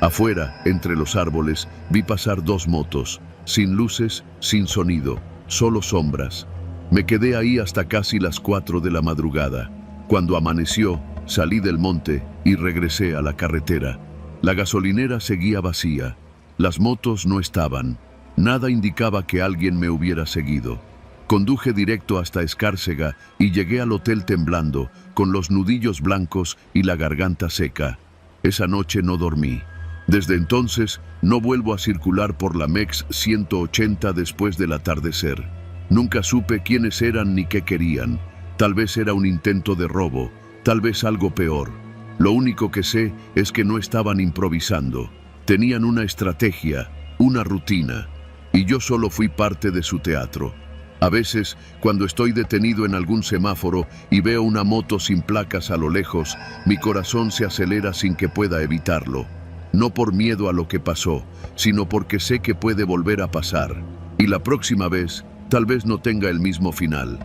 Afuera, entre los árboles, vi pasar 2 motos, sin luces, sin sonido, solo sombras. Me quedé ahí hasta casi las 4 de la madrugada. Cuando amaneció, salí del monte y regresé a la carretera. La gasolinera seguía vacía. Las motos no estaban. Nada indicaba que alguien me hubiera seguido. Conduje directo hasta Escárcega y llegué al hotel temblando, con los nudillos blancos y la garganta seca. Esa noche no dormí. Desde entonces, no vuelvo a circular por la MEX 180 después del atardecer. Nunca supe quiénes eran ni qué querían. Tal vez era un intento de robo, tal vez algo peor. Lo único que sé es que no estaban improvisando. Tenían una estrategia, una rutina, y yo solo fui parte de su teatro. A veces, cuando estoy detenido en algún semáforo y veo una moto sin placas a lo lejos, mi corazón se acelera sin que pueda evitarlo. No por miedo a lo que pasó, sino porque sé que puede volver a pasar. Y la próxima vez, tal vez no tenga el mismo final.